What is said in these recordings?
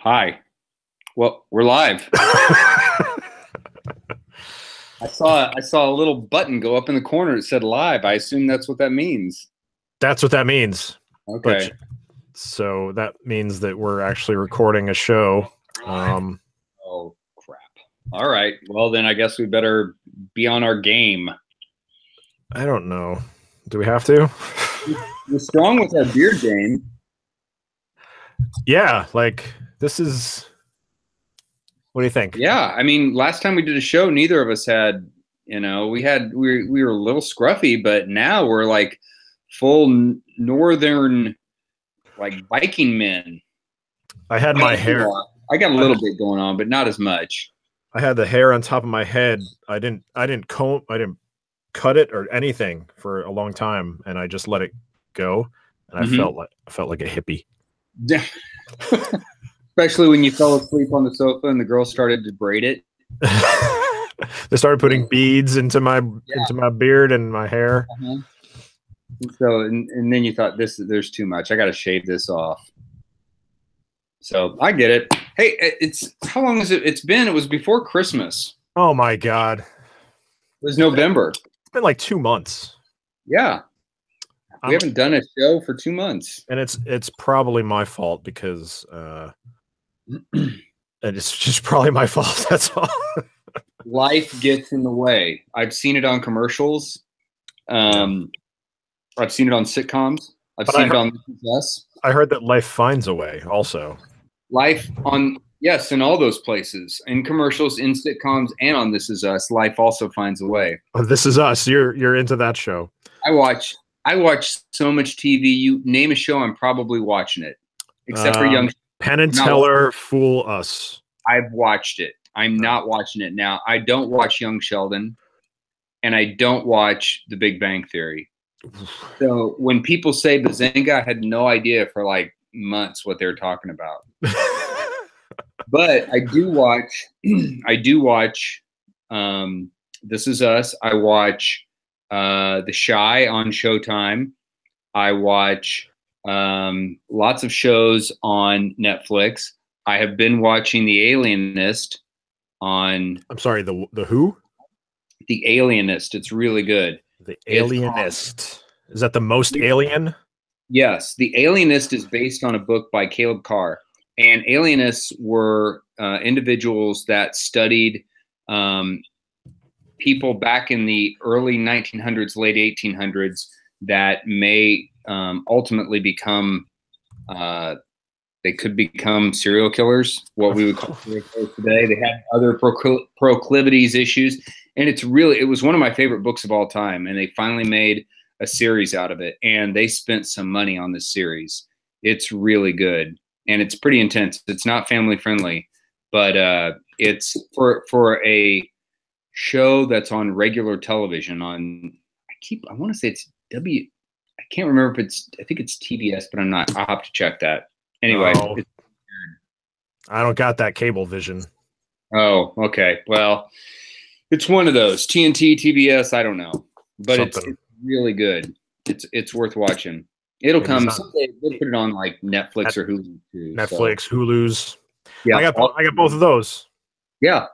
Hi. Well, we're live. I saw a little button go up in the corner. It said live. I assume that's what that means. That's what that means. Okay. So that means that we're actually recording a show. Oh crap. All right. Well, then I guess we better be on our game. I don't know. Do we have to? We're strong with our beard game. Yeah, like this is. What do you think? Yeah, I mean, last time we did a show, neither of us had. We were a little scruffy, but now we're like full northern, like Viking men. I had my hair. I got a little bit going on, but not as much. I had the hair on top of my head. I didn't cut it or anything for a long time, and I just let it go. And I felt like a hippie. Especially when you fell asleep on the sofa and the girl started to braid it. They started putting beads into my beard and my hair. So and then you thought there's too much. I got to shave this off. So I get it. Hey, how long is it? It's been. It was before Christmas. Oh my God! It was November. It's been like 2 months. Yeah. We haven't done a show for 2 months. And it's probably my fault because and it's just probably my fault. That's all. Life gets in the way. I've seen it on commercials. I've seen it on sitcoms. I've seen it on This Is Us. I heard that life finds a way also. Life on, yes, in all those places. In commercials, in sitcoms, and on This Is Us, life also finds a way. Oh, This Is Us. You're into that show. I watch so much TV. You name a show, I'm probably watching it. Except for Young Penn and Teller, Fool Us. I've watched it. I'm not watching it now. I don't watch Young Sheldon, and I don't watch The Big Bang Theory. So when people say Bazinga, I had no idea for like months what they were talking about. But I do watch. This Is Us. I watch The Chi on Showtime. I watch lots of shows on Netflix. I have been watching The Alienist on. I'm sorry, the who? The Alienist. It's really good. The Alienist. Is that the most alien? Yes. The Alienist is based on a book by Caleb Carr. And alienists were individuals that studied people back in the early 1900s, late 1800s that may ultimately become, they could become serial killers, what we would call serial killers today. They had other proclivities issues. And it was one of my favorite books of all time. And they finally made a series out of it. And they spent some money on this series. It's really good. And it's pretty intense. It's not family friendly, but it's for a show that's on regular television on, I want to say it's I can't remember if I think it's TBS, but I'm not. I'll have to check that. Anyway. I don't got that cable vision. Oh, okay. Well, it's one of those TNT, TBS. I don't know, but it's really good. It's worth watching. It'll come someday. They'll put it on like Netflix or Hulu too. Netflix, Hulu's. Yeah, I got both of those. Yeah.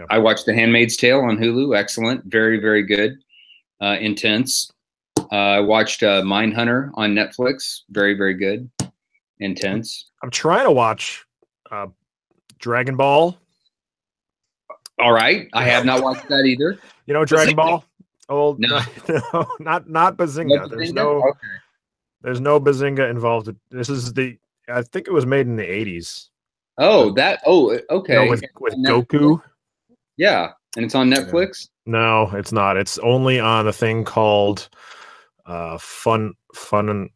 I watched The Handmaid's Tale on Hulu. Excellent, very very good, intense. I watched Mindhunter on Netflix. Very very good, intense. I'm trying to watch Dragon Ball. All right, I have not watched that either. You know Dragon Ball? Oh no, not Bazinga. There's no Bazinga involved. This is I think it was made in the 80s. Oh, okay. You know, with Goku. Yeah, and it's on Netflix. No, it's not. It's only on a thing called Funimation.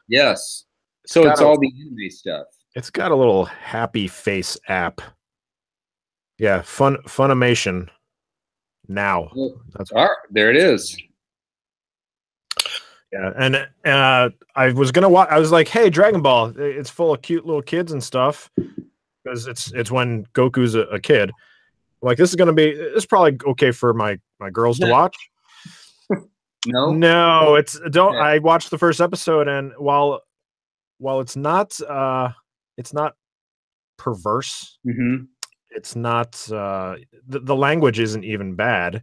Yes. So it's all the anime stuff. It's got a little happy face app. Yeah, Funimation. Now. That's all right. There it is. Yeah, and I was gonna watch. I was like, "Hey, Dragon Ball! It's full of cute little kids and stuff." Because it's when Goku's a kid. I'm like, it's probably okay for my girls to watch. No, I watched the first episode, and while while it's not perverse. Mm-hmm. It's not the language isn't even bad.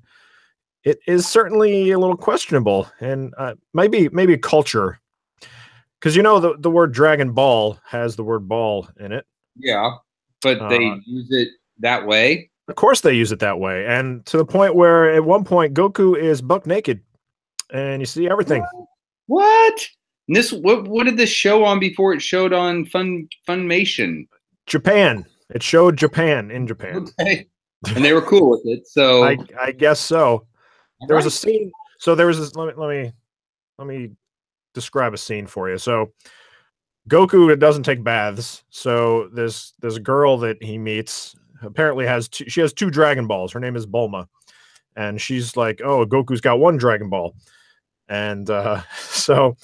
It is certainly a little questionable, and maybe culture, because the word Dragon Ball has the word ball in it. Yeah, but they use it that way. Of course, they use it that way, and to the point where at one point Goku is buck naked, and you see everything. What? And this what did this show on before it showed on Funimation? Japan. It showed Japan in Japan. Okay. And they were cool with it. So I guess so. There was a scene. So there was this. Let me describe a scene for you. So Goku doesn't take baths. So there's a girl that he meets. Apparently she has 2 Dragon Balls. Her name is Bulma, and she's like, "Oh, Goku's got 1 Dragon Ball," and so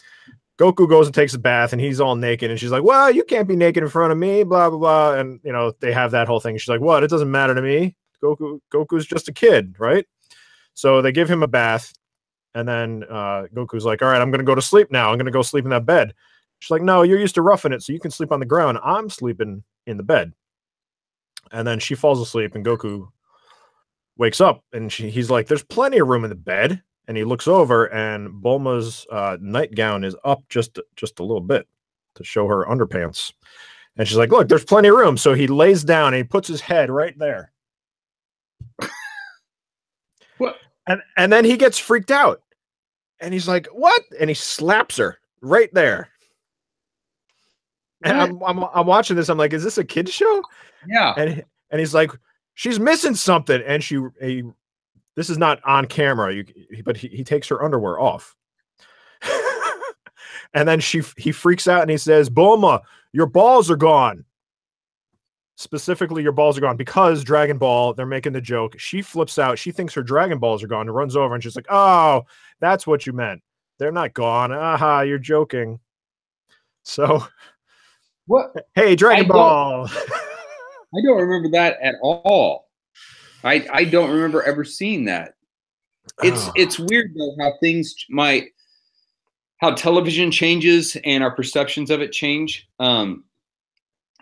Goku goes and takes a bath, and he's all naked, and she's like, "Well, you can't be naked in front of me," blah blah blah, and they have that whole thing. She's like, "What? It doesn't matter to me. Goku's just a kid, right?" So they give him a bath, and then Goku's like, "All right, I'm gonna go to sleep now. I'm gonna go sleep in that bed." She's like, "No, you're used to roughing it, so you can sleep on the ground. I'm sleeping in the bed." And then she falls asleep, and Goku wakes up, and he's like, "There's plenty of room in the bed." And he looks over, and Bulma's nightgown is up just a little bit to show her underpants. And she's like, "Look, there's plenty of room." So he lays down, and he puts his head right there. What? And then he gets freaked out, and he's like, "What?" And he slaps her right there. And I'm watching this. I'm like, "Is this a kid's show?" Yeah. And he's like, "She's missing something." And this is not on camera, but he takes her underwear off. And then he freaks out and he says, "Bulma, your balls are gone." Specifically, your balls are gone, because Dragon Ball, they're making the joke. She flips out. She thinks her Dragon Balls are gone and runs over, and she's like, "Oh, that's what you meant. They're not gone. Aha, you're joking." So, what? Hey, Dragon Ball. I don't remember that at all. I don't remember ever seeing that. It's weird though how television changes and our perceptions of it change.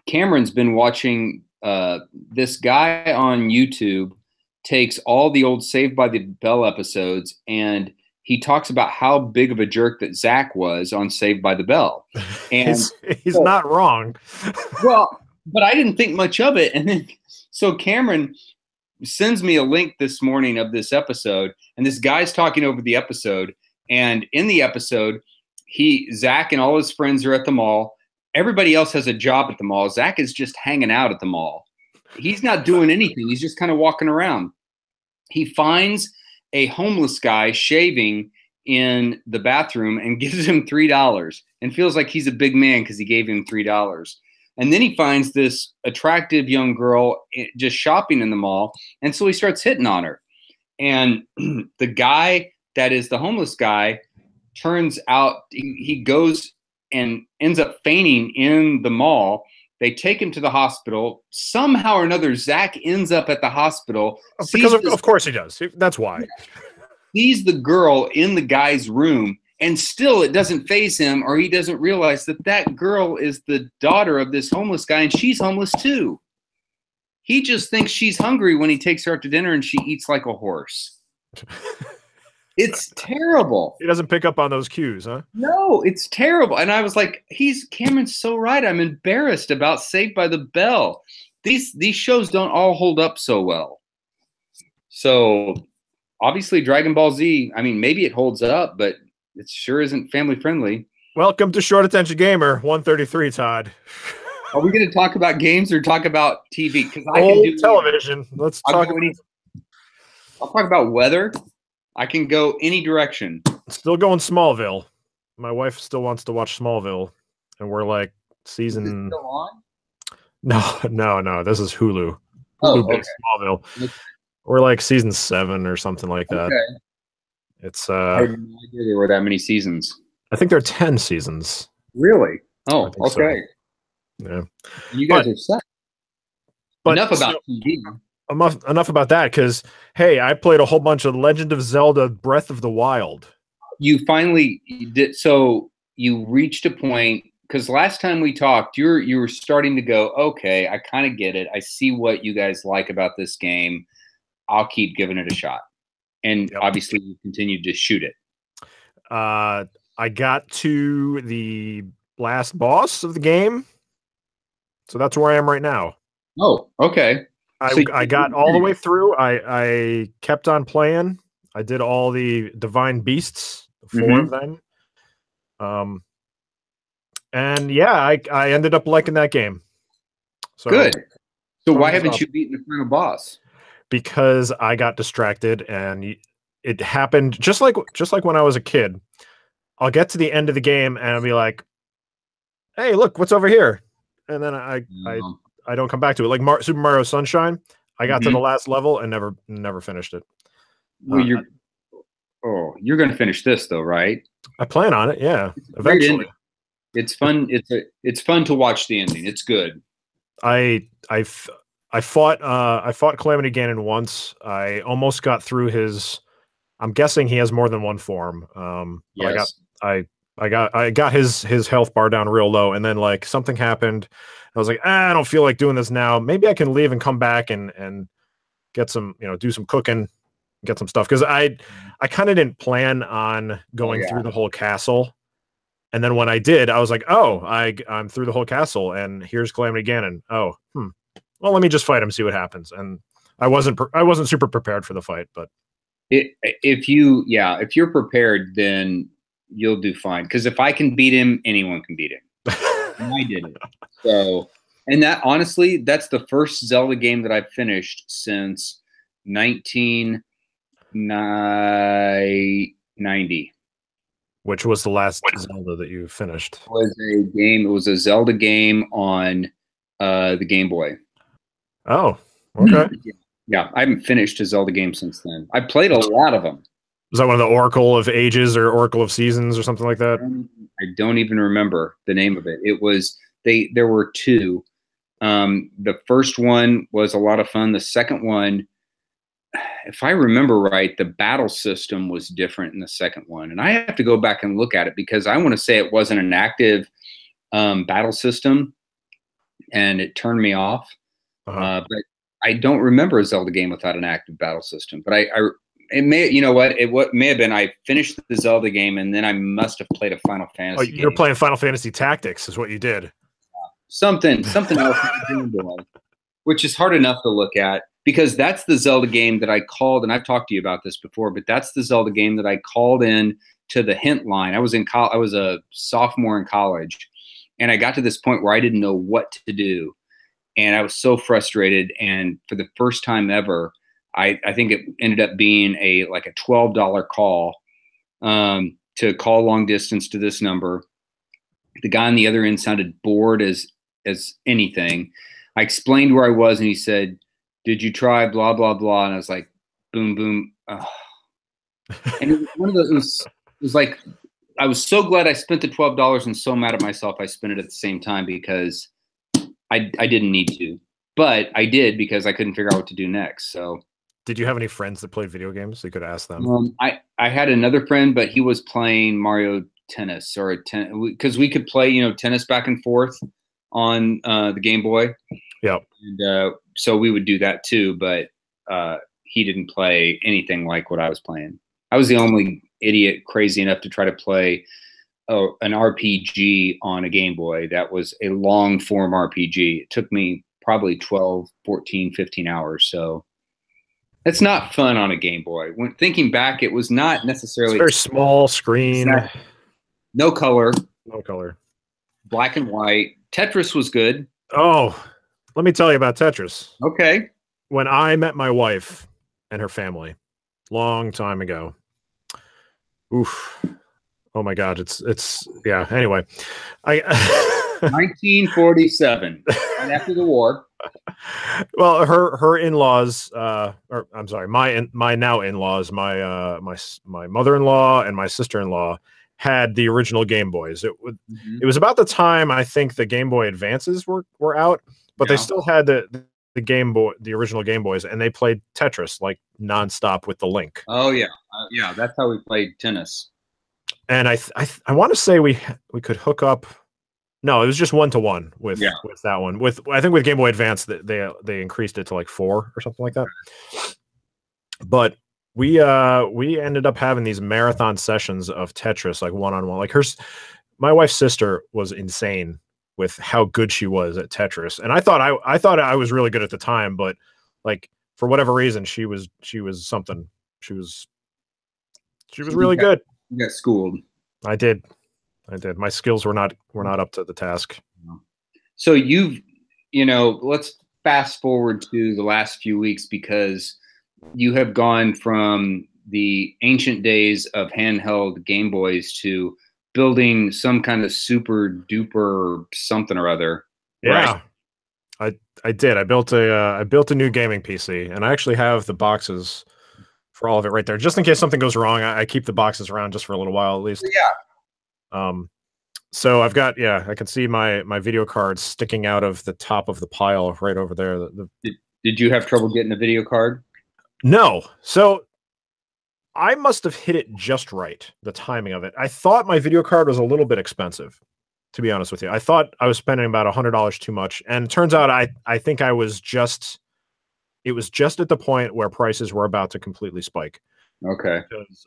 Cameron's been watching this guy on YouTube takes all the old Saved by the Bell episodes, and he talks about how big of a jerk that Zach was on Saved by the Bell. And he's not wrong. Well, but I didn't think much of it. And then so Cameron sends me a link this morning of this episode, and this guy's talking over the episode. And in the episode, Zach and all his friends are at the mall. Everybody else has a job at the mall. Zach is just hanging out at the mall. He's not doing anything. He's just kind of walking around. He finds a homeless guy shaving in the bathroom and gives him $3 and feels like he's a big man because he gave him $3. And then he finds this attractive young girl just shopping in the mall. And so he starts hitting on her. And the guy that is the homeless guy turns out he goes and ends up fainting in the mall. They take him to the hospital. Somehow or another, Zach ends up at the hospital. Because of course he does. That's why. Sees the girl in the guy's room, and still it doesn't faze him, or he doesn't realize that girl is the daughter of this homeless guy, and she's homeless too. He just thinks she's hungry when he takes her out to dinner, and she eats like a horse. It's terrible. He doesn't pick up on those cues, huh? No, it's terrible. And I was like, Cameron's so right. I'm embarrassed about Saved by the Bell. These shows don't all hold up so well. So obviously Dragon Ball Z, I mean, maybe it holds up, but it sure isn't family friendly. Welcome to Short Attention Gamer 133, Todd. Are we going to talk about games or talk about TV? Because I can do television. Let's talk. I'll talk about weather. I can go any direction. Still going Smallville. My wife still wants to watch Smallville, and we're like season. Is it still on? No. This is Hulu. Oh, okay. Smallville. Okay. We're like season 7 or something like that. Okay. It's I had no idea there were that many seasons. I think there are 10 seasons. Really? Oh, okay. So. Yeah. You guys are set. But enough about TV. Enough about that, because hey, I played a whole bunch of Legend of Zelda Breath of the Wild. You finally did. So you reached a point, because last time we talked, you were starting to go, okay, I kind of get it. I see what you guys like about this game. I'll keep giving it a shot. And Yep. obviously, you continued to shoot it. I got to the last boss of the game, so that's where I am right now. Oh, okay. So I got all the way through. I kept on playing. I did all the divine beasts, 4 of them. And yeah, I ended up liking that game. So good. So why haven't you beaten the final boss? Because I got distracted, and it happened just like when I was a kid. I'll get to the end of the game and I'll be like, "Hey, look, what's over here?" And then I don't come back to it. Like Super Mario Sunshine, I got to the last level and never finished it. Well, you're going to finish this though, right? I plan on it. Yeah, eventually. It's fun. It's fun to watch the ending. It's good. I fought Calamity Ganon once. I almost got through his. I'm guessing he has more than one form. Yes. I got his health bar down real low, and then like something happened. I was like, I don't feel like doing this now. Maybe I can leave and come back and get some, do some cooking, get some stuff. Because I kind of didn't plan on going through the whole castle. And then when I did, I was like, oh, I'm through the whole castle, and here's Calamity Ganon. Oh, well, let me just fight him, see what happens. And I wasn't super prepared for the fight, but if you're prepared, then you'll do fine. Because if I can beat him, anyone can beat him. And I did it. So, and that honestly, that's the first Zelda game that I've finished since 1990. Which was the last Zelda that you finished? It was a Zelda game on the Game Boy. Oh, okay. Yeah, I haven't finished a Zelda game since then. I played a lot of them. Was that one of the Oracle of Ages or Oracle of Seasons or something like that? I don't even remember the name of it. It was there were 2. The first one was a lot of fun. The second one, if I remember right, the battle system was different in the second one. And I have to go back and look at it because I want to say it wasn't an active battle system, and it turned me off. But I don't remember a Zelda game without an active battle system. But it may, what may have been I finished the Zelda game and then I must have played a Final Fantasy game. You're playing Final Fantasy Tactics is what you did. Something else, which is hard enough to look at because that's the Zelda game that I called, and I've talked to you about this before, but that's the Zelda game that I called in to the hint line. I was a sophomore in college, and I got to this point where I didn't know what to do. And I was so frustrated. And for the first time ever, I think it ended up being a $12 call to call long distance to this number. The guy on the other end sounded bored as anything. I explained where I was, and he said, "Did you try blah blah blah?" And I was like, "Boom boom." Oh. And it was one of those. It was like I was so glad I spent the $12 and so mad at myself I spent it at the same time because I didn't need to, but I did because I couldn't figure out what to do next. So, did you have any friends that played video games? So you could ask them. I had another friend, but he was playing Mario Tennis because we could play tennis back and forth on the Game Boy. Yeah, and so we would do that too. But he didn't play anything like what I was playing. I was the only idiot crazy enough to try to play an RPG on a Game Boy. That was a long form RPG. It took me probably 12, 14, 15 hours. So it's not fun on a Game Boy. When thinking back, it was not necessarily it's a very small screen. No color. No color. Black and white. Tetris was good. Oh, let me tell you about Tetris. Okay. When I met my wife and her family, long time ago. Oof. Oh my God, it's yeah. Anyway, 1947, right after the war. Well, her in-laws, or I'm sorry, my now in-laws, my mother-in-law and my sister-in-law had the original Game Boys. It was about the time I think the Game Boy Advances were out, but they still had the Game Boy, the original Game Boys, and they played Tetris like nonstop with the Link. Oh yeah, yeah, that's how we played tennis. And I want to say we could hook up No, it was just 1-to-1 with Yeah. that one. With I think with Game Boy Advance that they increased it to like 4 or something like that. But we ended up having these marathon sessions of Tetris, like one-on-one. Like my wife's sister was insane with how good she was at Tetris, and I thought I was really good at the time, but like for whatever reason she was something. She was really good. You got schooled. I did. My skills were not up to the task. So let's fast forward to the last few weeks, because you have gone from the ancient days of handheld Game Boys to building some kind of super duper something or other. Yeah, right? I did. I built a new gaming PC, and I actually have the boxes for all of it right there, just in case something goes wrong. I keep the boxes around just for a little while at least. Yeah. So I've got, I can see my video cards sticking out of the top of the pile right over there. Did you have trouble getting a video card? No. So I must have hit it just right, the timing of it. I thought my video card was a little bit expensive, to be honest with you. I thought I was spending about $100 too much. And it turns out I think it was just at the point where prices were about to completely spike. Okay. Because,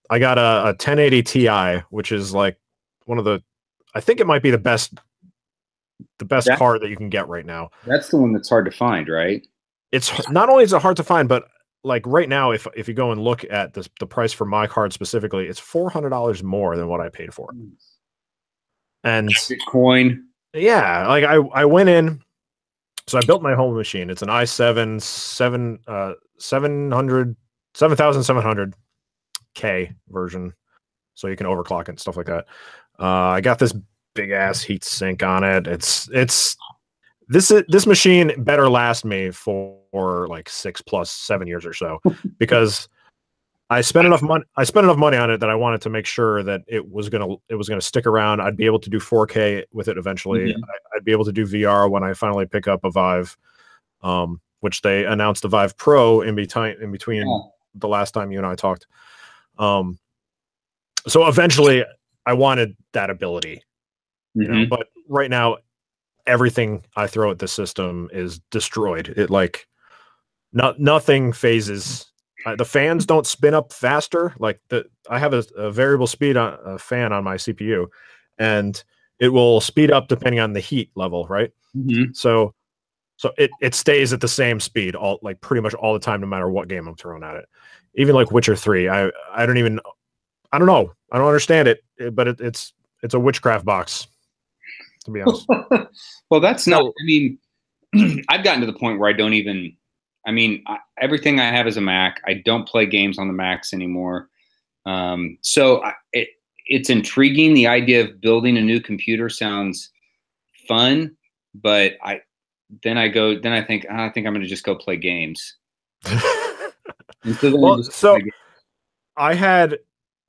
I got a 1080 Ti, which is like I think it might be the best card that you can get right now. That's the one that's hard to find, right? It's not only is it hard to find, but like right now, if you go and look at the price for my card specifically, it's $400 more than what I paid for it. And Bitcoin. Yeah, like I went in, so I built my home machine. It's an i7 7700K version, so you can overclock it and stuff like that. I got this big ass heat sink on it. This machine better last me for like 6+7 years or so, because I spent enough money on it that I wanted to make sure that it was gonna stick around. I'd be able to do 4K with it eventually. Mm-hmm. I'd be able to do VR when I finally pick up a Vive, which they announced the Vive Pro in between the last time you and I talked. So eventually I wanted that ability, you know, but right now everything I throw at the system is destroyed. It like nothing phases. The fans don't spin up faster. Like I have a variable speed fan on my CPU, and it will speed up depending on the heat level, right? Mm-hmm. So it stays at the same speed pretty much all the time, no matter what game I'm throwing at it. Even like Witcher 3, I don't know. I don't understand it, but it's a witchcraft box, to be honest. Well, that's not. I mean, I've gotten to the point where I don't even. I mean, everything I have is a Mac. I don't play games on the Macs anymore. So it's intriguing. The idea of building a new computer sounds fun, but I think I think I'm going to just go play games. So I had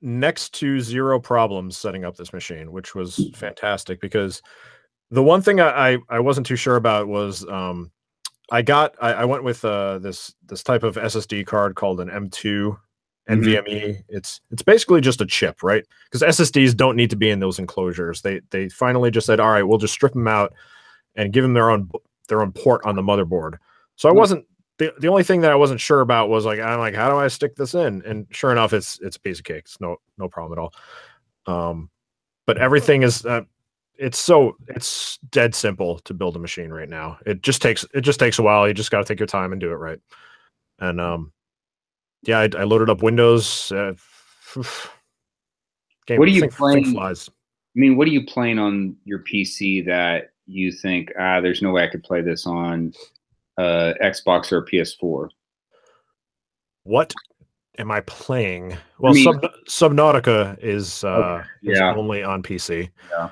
next to zero problems setting up this machine, which was fantastic, because the one thing I wasn't too sure about was I went with this type of SSD card called an M2 NVMe. It's basically just a chip, right? Because SSDs don't need to be in those enclosures. They finally just said, all right, we'll just strip them out and give them their own port on the motherboard. So I wasn't the only thing that I wasn't sure about was I'm like, how do I stick this in? And sure enough, it's a piece of cake. It's no problem at all. But everything is it's dead simple to build a machine right now. It just takes a while. You just got to take your time and do it right. And I loaded up Windows. What are you playing? Flies. I mean, what are you playing on your PC that you think there's no way I could play this on Xbox or PS4? What am I playing? Well, Subnautica is only on PC. Yeah.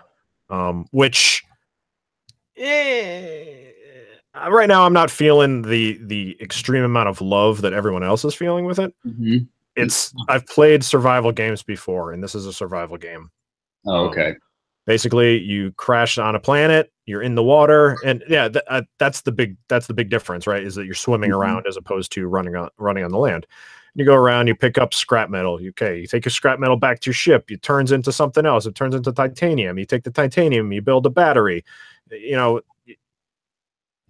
Which right now I'm not feeling the extreme amount of love that everyone else is feeling with it. Mm-hmm. I've played survival games before, and this is a survival game. Oh, okay. Basically, you crash on a planet, you're in the water, and that's the big difference, right? Is that you're swimming around as opposed to running on the land. You go around, you pick up scrap metal. Okay, you take your scrap metal back to your ship. It turns into something else. It turns into titanium. You take the titanium, you build a battery. You know,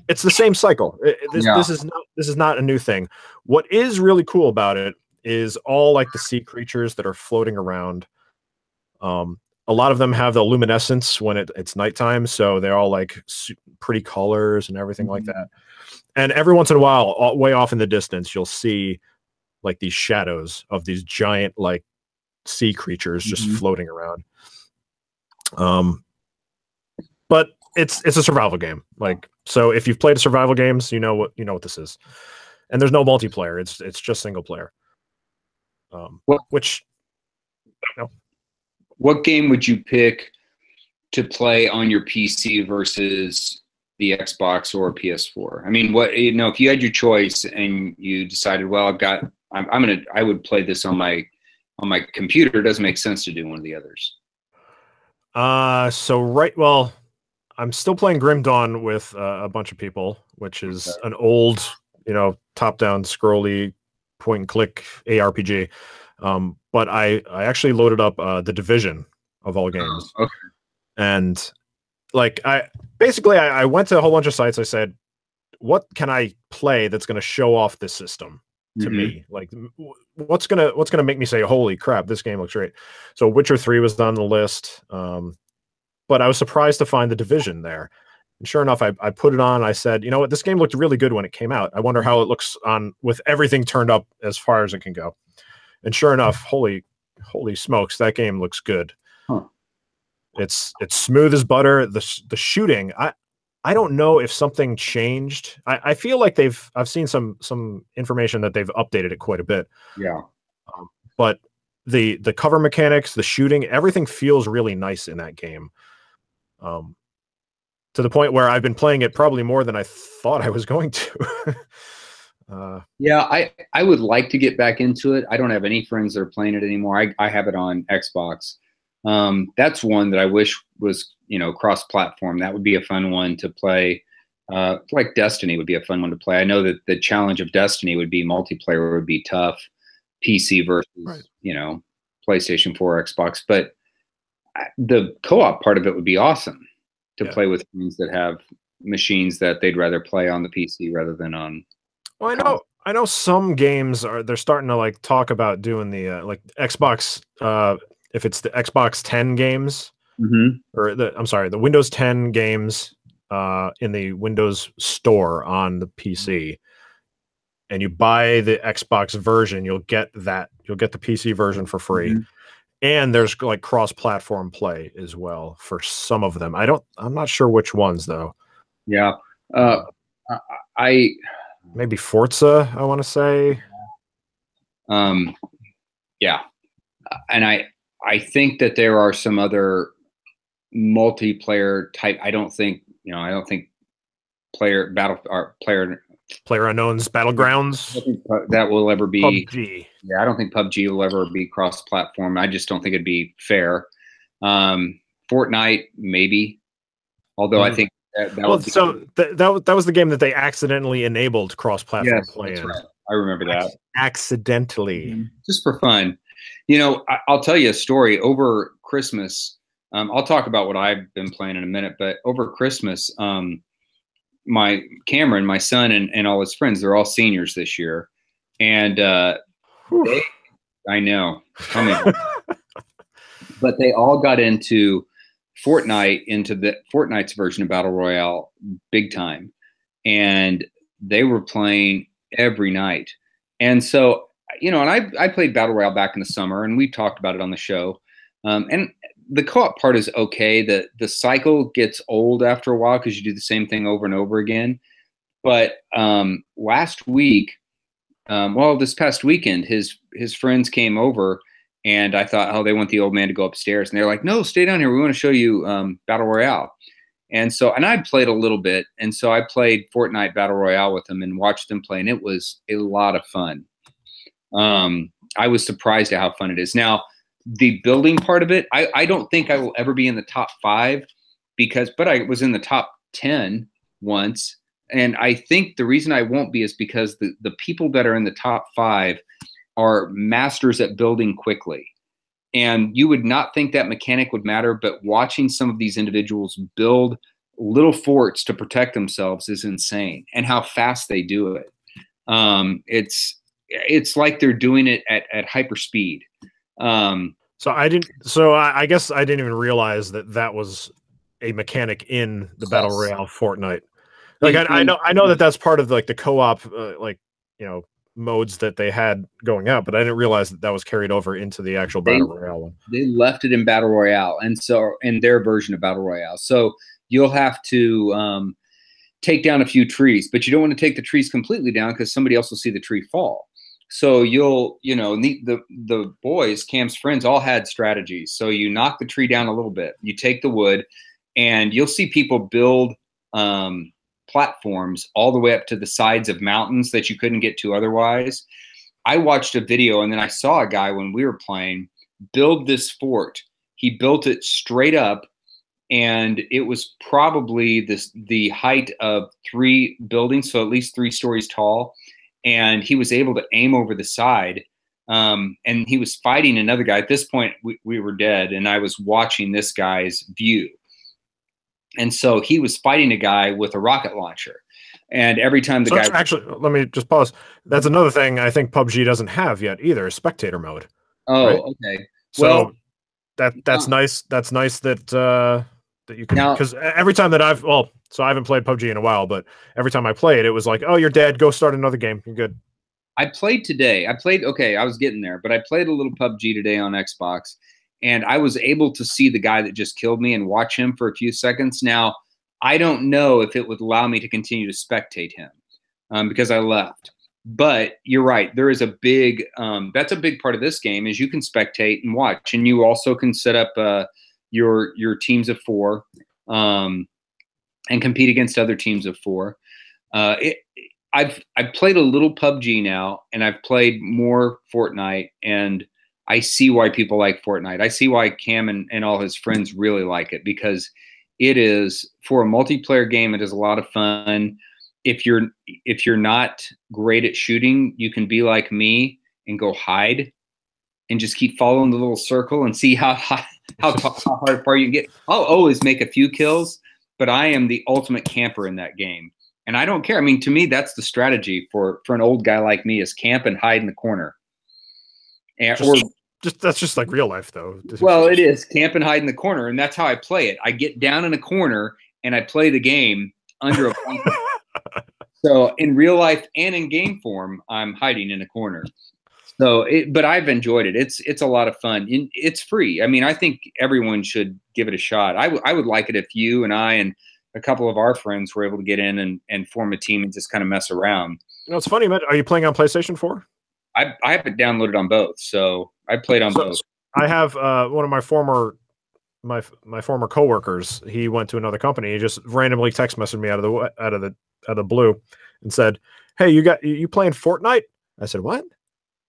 it's the same cycle. This is not a new thing. What is really cool about it is all like the sea creatures that are floating around. A lot of them have the luminescence when it's nighttime, so they're all like pretty colors and everything like that. And every once in a while, way off in the distance, you'll see like these shadows of these giant like sea creatures just floating around. But it's a survival game. Like, so if you've played survival games, you know what this is. And there's no multiplayer. It's just single player. What game would you pick to play on your PC versus the Xbox or PS4? I mean, if you had your choice and you decided, well, I would play this on my computer. It doesn't make sense to do one of the others. I'm still playing Grim Dawn with a bunch of people, which is an old, top-down scrolly point and click ARPG. But I actually loaded up The Division of all games. Okay. And like I went to a whole bunch of sites. I said, what can I play that's going to show off this system to me? Like what's gonna make me say, holy crap, this game looks great. So Witcher 3 was on the list. But I was surprised to find The Division there. And sure enough, I put it on. I said, you know what, this game looked really good when it came out. I wonder how it looks on with everything turned up as far as it can go. And sure enough, holy smokes, that game looks good. Huh. It's smooth as butter. The shooting, I don't know if something changed. I feel like I've seen some information that they've updated it quite a bit. Yeah. But the cover mechanics, the shooting, everything feels really nice in that game. To the point where I've been playing it probably more than I thought I was going to. Yeah, I would like to get back into it. I don't have any friends that are playing it anymore. I have it on Xbox. That's one that I wish was, cross-platform. That would be a fun one to play. Like Destiny would be a fun one to play. I know that the challenge of Destiny would be multiplayer would be tough, PC versus, PlayStation 4, Xbox. But the co-op part of it would be awesome to play with friends that have machines that they'd rather play on the PC rather than on. Well, I know some games they're starting to like talk about doing the like Xbox if it's the Xbox 10 games or the Windows 10 games in the Windows Store on the PC, and you buy the Xbox version, you'll get the PC version for free. And there's like cross-platform play as well for some of them. I'm not sure which ones though. Yeah. Maybe Forza, I want to say. Yeah. And I think that there are some other multiplayer type. I don't think PlayerUnknown's Battlegrounds that will ever be PUBG. Yeah, I don't think PUBG will ever be cross-platform. I just don't think it'd be fair. Fortnite maybe, although I think that was the game that they accidentally enabled cross-platform play. That's right. I remember that accidentally, just for fun. I'll tell you a story. Over Christmas, I'll talk about what I've been playing in a minute, but over Christmas, my Cameron, my son, and all his friends, they're all seniors this year. And I know, but they all got into Fortnite's version of Battle Royale big time. And they were playing every night. And so, and I played Battle Royale back in the summer, and we talked about it on the show. And the co-op part is okay. The cycle gets old after a while because you do the same thing over and over again. But last week, this past weekend, his friends came over, and I thought, oh, they want the old man to go upstairs. And they're like, no, stay down here. We want to show you Battle Royale. And I played a little bit. And so I played Fortnite Battle Royale with them and watched them play. And it was a lot of fun. I was surprised at how fun it is. Now, the building part of it, I don't think I will ever be in the top 5 but I was in the top 10 once. And I think the reason I won't be is because the people that are in the top 5, are masters at building quickly. And you would not think that mechanic would matter, but watching some of these individuals build little forts to protect themselves is insane, and how fast they do it. It's like they're doing it at hyper speed. So I guess I didn't even realize that was a mechanic in the Battle Royale Fortnite. Like I know that that's part of like the co-op, like, you know, modes that they had going out, but I didn't realize that was carried over into the actual Battle Royale one. They left it in Battle Royale, and so in their version of Battle Royale. So you'll have to take down a few trees, but you don't want to take the trees completely down because somebody else will see the tree fall. So the boys, Cam's friends, all had strategies. So you knock the tree down a little bit, you take the wood, and you'll see people build platforms all the way up to the sides of mountains that you couldn't get to otherwise. I watched a video, and then I saw a guy when we were playing build this fort. He built it straight up, and it was probably the height of 3 buildings, so at least 3 stories tall. And he was able to aim over the side, and he was fighting another guy. At this point, we were dead, and I was watching this guy's view. And so he was fighting a guy with a rocket launcher. And every time the guy... Actually, let me just pause. That's another thing I think PUBG doesn't have yet either, is spectator mode. Oh, right? Okay. So that's nice. That's nice that you can... Because every time that so I haven't played PUBG in a while, but every time I played, it was like, oh, you're dead. Go start another game. You're good. I played today. I was getting there, but I played a little PUBG today on Xbox, and I was able to see the guy that just killed me and watch him for a few seconds. Now, I don't know if it would allow me to continue to spectate him because I left. But you're right. There is a big, that's a big part of this game is you can spectate and watch, and you also can set up your teams of 4. And compete against other teams of 4. I've played a little PUBG now, and I've played more Fortnite, and I see why people like Fortnite. I see why Cam and all his friends really like it, because it is, for a multiplayer game, it is a lot of fun. If you're not great at shooting, you can be like me and go hide and just keep following the little circle and see how far you can get. I'll always make a few kills, but I am the ultimate camper in that game. And I don't care. I mean, to me, that's the strategy for an old guy like me, is camp and hide in the corner. And, that's just like real life, though. Well, it is camp and hide in the corner, and that's how I play it. I get down in a corner and I play the game under a blanket. So in real life and in game form, I'm hiding in a corner. So, but I've enjoyed it. It's a lot of fun. It's free. I mean, I think everyone should give it a shot. I would like it if you and I and a couple of our friends were able to get in and form a team and just kind of mess around. You know, it's funny, man. Are you playing on PlayStation 4? I have it downloaded on both, so I played on both. I have one of my former coworkers. He went to another company. He just randomly text messaged me out of the blue and said, "Hey, you playing Fortnite?" I said, "What?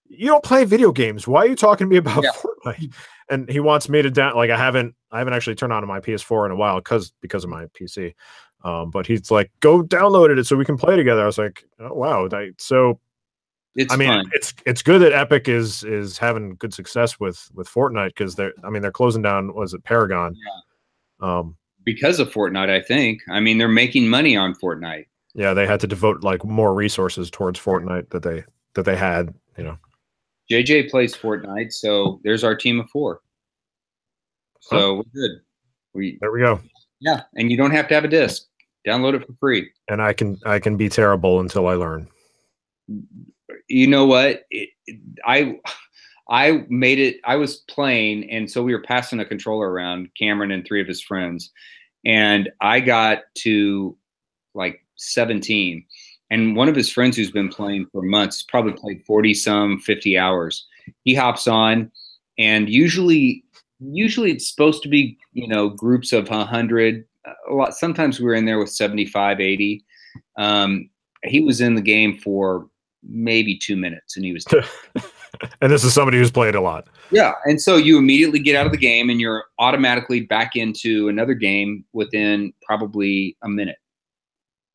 You don't play video games. Why are you talking to me about Fortnite?" And he wants me to I haven't actually turned on my PS4 in a while because of my PC. But he's like, "Go download it so we can play together." I was like, "Oh wow!" It's fun. It's good that Epic is having good success with Fortnite, because they're closing down, was it Paragon? Yeah. Because of Fortnite, I think. I mean, they're making money on Fortnite. Yeah, they had to devote like more resources towards Fortnite that they had, you know. JJ plays Fortnite, so there's our team of 4. So we're good. There we go. Yeah, and you don't have to have a disc. Download it for free. And I can be terrible until I learn. You know what? I made it. I was playing, and so we were passing a controller around, Cameron and 3 of his friends, and I got to like 17. And one of his friends who's been playing for months, probably played 50 hours. He hops on, and usually it's supposed to be, you know, groups of 100. A lot. Sometimes we were in there with 75, 80. He was in the game for maybe 2 minutes, and he was done. And this is somebody who's played a lot. Yeah, and so you immediately get out of the game, and you're automatically back into another game within probably a minute.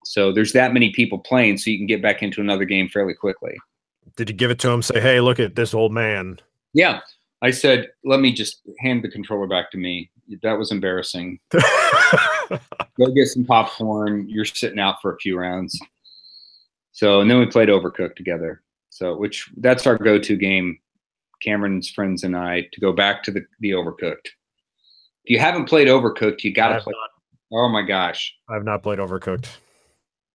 So there's that many people playing, so you can get back into another game fairly quickly. Did you give it to him? Say, hey, look at this old man. Yeah. I said, let me just hand the controller back to me. That was embarrassing. Go get some popcorn. You're sitting out for a few rounds. So, and then we played Overcooked together. So, which that's our go-to game, Cameron's friends and I, to go back to the Overcooked. If you haven't played Overcooked, you got to play. Oh my gosh. I've not played Overcooked.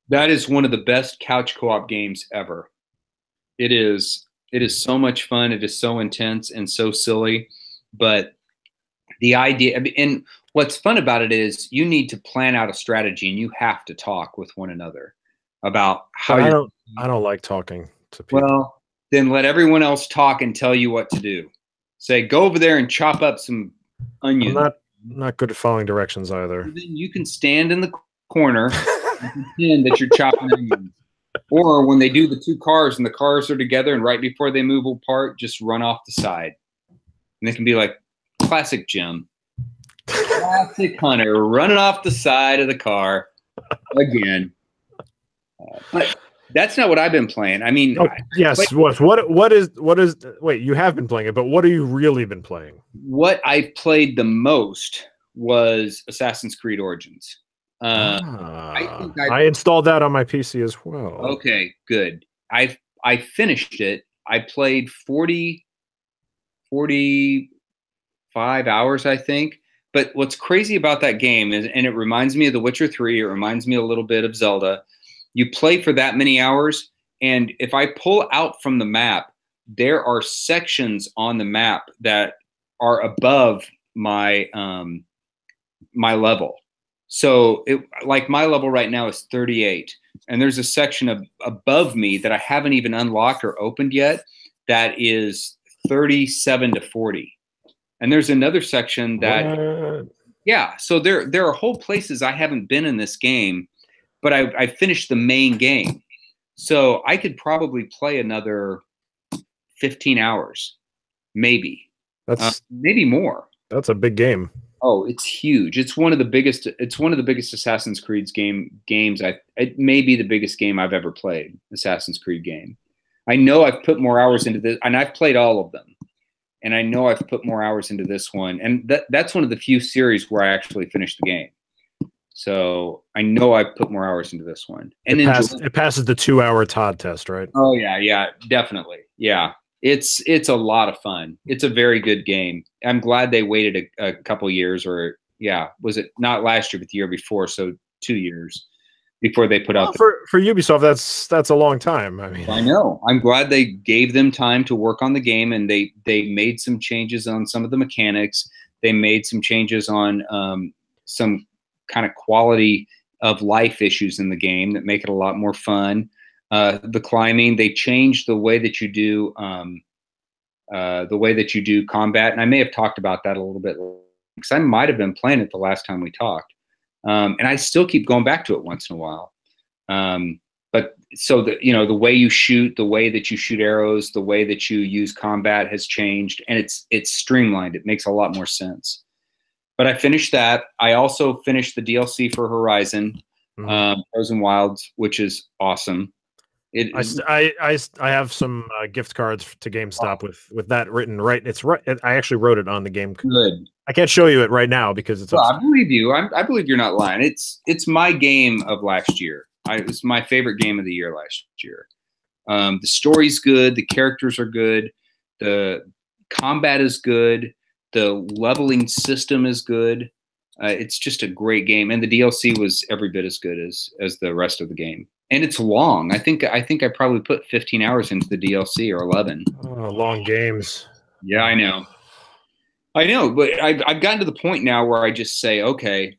That is one of the best couch co-op games ever. It is so much fun. It is so intense and so silly. But the idea, and what's fun about it is you need to plan out a strategy and you have to talk with one another about how I don't like talking to people. Well, then let everyone else talk and tell you what to do. Say, go over there and chop up some onions. I'm not good at following directions either. And then you can stand in the corner and pretend that you're chopping onions. Or when they do the two cars and the cars are together and right before they move apart, just run off the side. And it can be like classic Jim. Classic Hunter running off the side of the car again. But that's not what I've been playing. I mean, yes. What is? Wait, you have been playing it, but what have you really been playing? What I played the most was Assassin's Creed Origins. I installed that on my PC as well. Okay, good. I finished it. I played 45 hours, I think. But what's crazy about that game is, and it reminds me of The Witcher 3, it reminds me a little bit of Zelda. You play for that many hours, and if I pull out from the map, there are sections on the map that are above my my level. So like my level right now is 38, and there's a section above me that I haven't even unlocked or opened yet that is 37 to 40. And there's another section that, yeah, so there are whole places I haven't been in this game, but I finished the main game. So I could probably play another 15 hours, maybe. That's maybe more. That's a big game. Oh, it's huge. It's one of the biggest. It's one of the biggest Assassin's Creed games. It may be the biggest game I've ever played. Assassin's Creed game. I know I've put more hours into this, and I've played all of them. And I know I've put more hours into this one, and that's one of the few series where I actually finished the game. So I know I've put more hours into this one. And it passes the 2-hour Todd test, right? Oh yeah, definitely, yeah. It's a lot of fun. It's a very good game. I'm glad they waited a couple years, or was it not last year but the year before? So 2 years before they put out. For Ubisoft, that's a long time. I mean, I know. I'm glad they gave them time to work on the game, and they made some changes on some of the mechanics. They made some changes on some kind of quality of life issues in the game that make it a lot more fun. The climbing, they changed the way that you do combat, and I may have talked about that a little bit because I might have been playing it the last time we talked, and I still keep going back to it once in a while. But so the way you shoot, the way that you shoot arrows, the way that you use combat has changed, and it's streamlined. It makes a lot more sense. But I finished that. I also finished the DLC for Horizon, Frozen Wilds, which is awesome. I have some gift cards to GameStop with that written right. It's right. I actually wrote it on the game. Good. I can't show you it right now because it's. Well, I believe you. I believe you're not lying. It's my game of last year. It was my favorite game of the year last year. The story's good. The characters are good. The combat is good. The leveling system is good. It's just a great game, and the DLC was every bit as good as the rest of the game. And it's long. I think I probably put 15 hours into the DLC or 11. Oh, long games. Yeah, I know, but I've gotten to the point now where I just say, okay,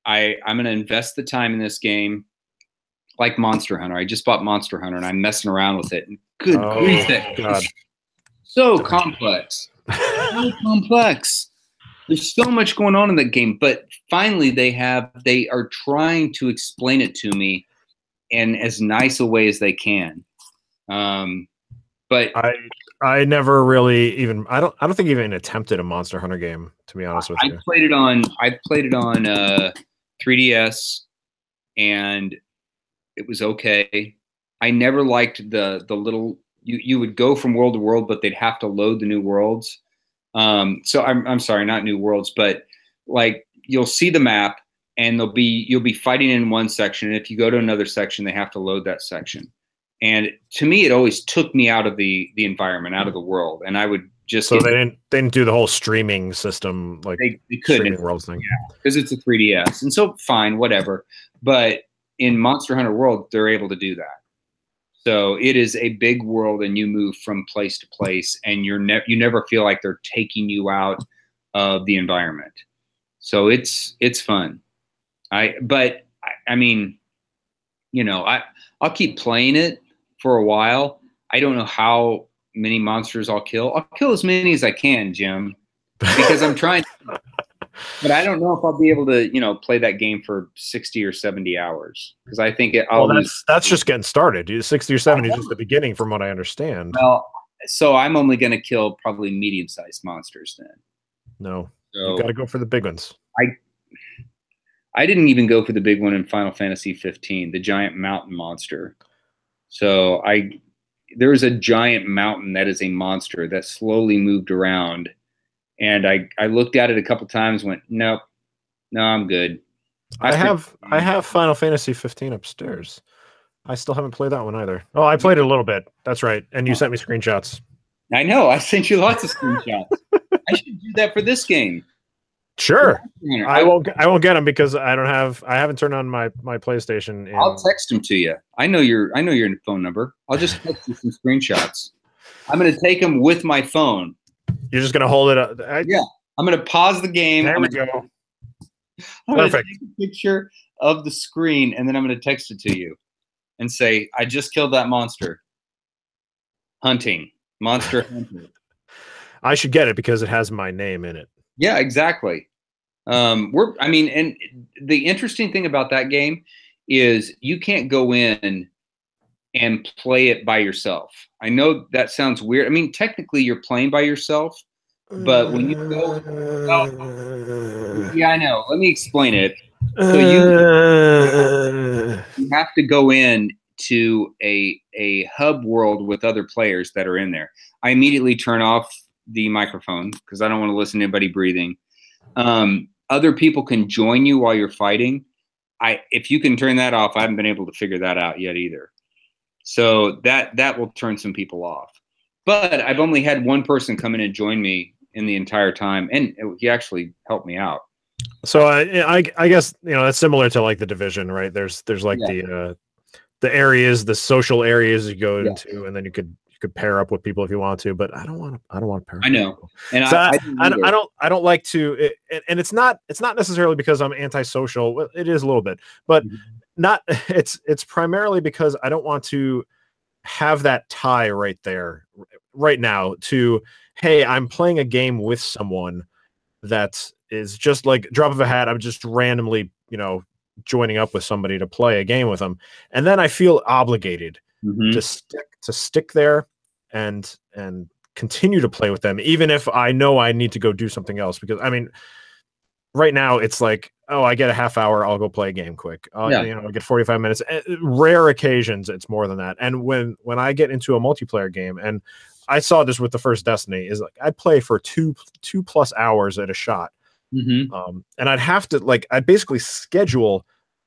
I'm going to invest the time in this game, like Monster Hunter. I just bought Monster Hunter, and I'm messing around with it. And good grief, God. So complex. So complex. There's so much going on in that game, but finally they are trying to explain it to me in as nice a way as they can. But I never really even I don't think I even attempted a Monster Hunter game, to be honest with you. I played it on 3DS, and it was okay. I never liked the little you would go from world to world, but they'd have to load the new worlds. So I'm sorry, not new worlds, but like you'll see the map and you'll be fighting in one section. And if you go to another section, they have to load that section. And to me, it always took me out of the environment, out of the world. And I would just, so they didn't do the whole streaming system, like they couldn't, streaming worlds thing. Yeah, because it's a 3DS. And so fine, whatever. But in Monster Hunter World, they're able to do that. So it is a big world, and you move from place to place, and you never feel like they're taking you out of the environment. So it's fun. I mean, you know, I'll keep playing it for a while. I don't know how many monsters I'll kill. I'll kill as many as I can, Jim, because I'm trying. But I don't know if I'll be able to, you know, play that game for 60 or 70 hours, because I think that's just getting started. 60 or 70 is just the beginning, from what I understand. Well, so I'm only going to kill probably medium-sized monsters then. No, so you got to go for the big ones. I didn't even go for the big one in Final Fantasy 15, the giant mountain monster. So there was a giant mountain that is a monster that slowly moved around. And I looked at it a couple times, went, nope, no, I'm good. I have Final Fantasy 15 upstairs. I still haven't played that one either. Oh, I played it a little bit. That's right. And you sent me screenshots. I know. I sent you lots of screenshots. I should do that for this game. Sure. I won't get them because I haven't turned on my PlayStation. I'll text them to you. I know your phone number. I'll just text you some screenshots. I'm going to take them with my phone. You're just going to hold it up. Yeah. I'm going to pause the game. There we go. I'm going to take a picture of the screen, and then I'm going to text it to you and say, I just killed that monster. Hunting. Monster hunting. I should get it because it has my name in it. Yeah, exactly. And the interesting thing about that game is you can't go in and play it by yourself. I know that sounds weird. I mean, technically you're playing by yourself, but when you go, yeah, I know. Let me explain it. So you have to go in to a hub world with other players that are in there. I immediately turn off the microphone because I don't want to listen to anybody breathing. Other people can join you while you're fighting. If you can turn that off, I haven't been able to figure that out yet either. So that will turn some people off. But I've only had one person come in and join me in the entire time, and he actually helped me out. So I guess, you know, that's similar to like the Division, right? There's like the areas, the social areas you go into, and then you could pair up with people if you want to, but I don't want to pair up. I know. And so I don't like to, and it's not necessarily because I'm antisocial. Well, it is a little bit, but it's primarily because I don't want to have that tie right there, right now to, hey, I'm playing a game with someone that is just like drop of a hat. I'm just randomly, you know, joining up with somebody to play a game with them. And then I feel obligated to stick there and continue to play with them, even if I know I need to go do something else. Because I mean, right now it's like, oh, I get a half hour, I'll go play a game quick. You know, I get 45 minutes. Rare occasions it's more than that. And when I get into a multiplayer game, and I saw this with the first Destiny, is like I'd play for two plus hours at a shot. And I'd have to I'd basically schedule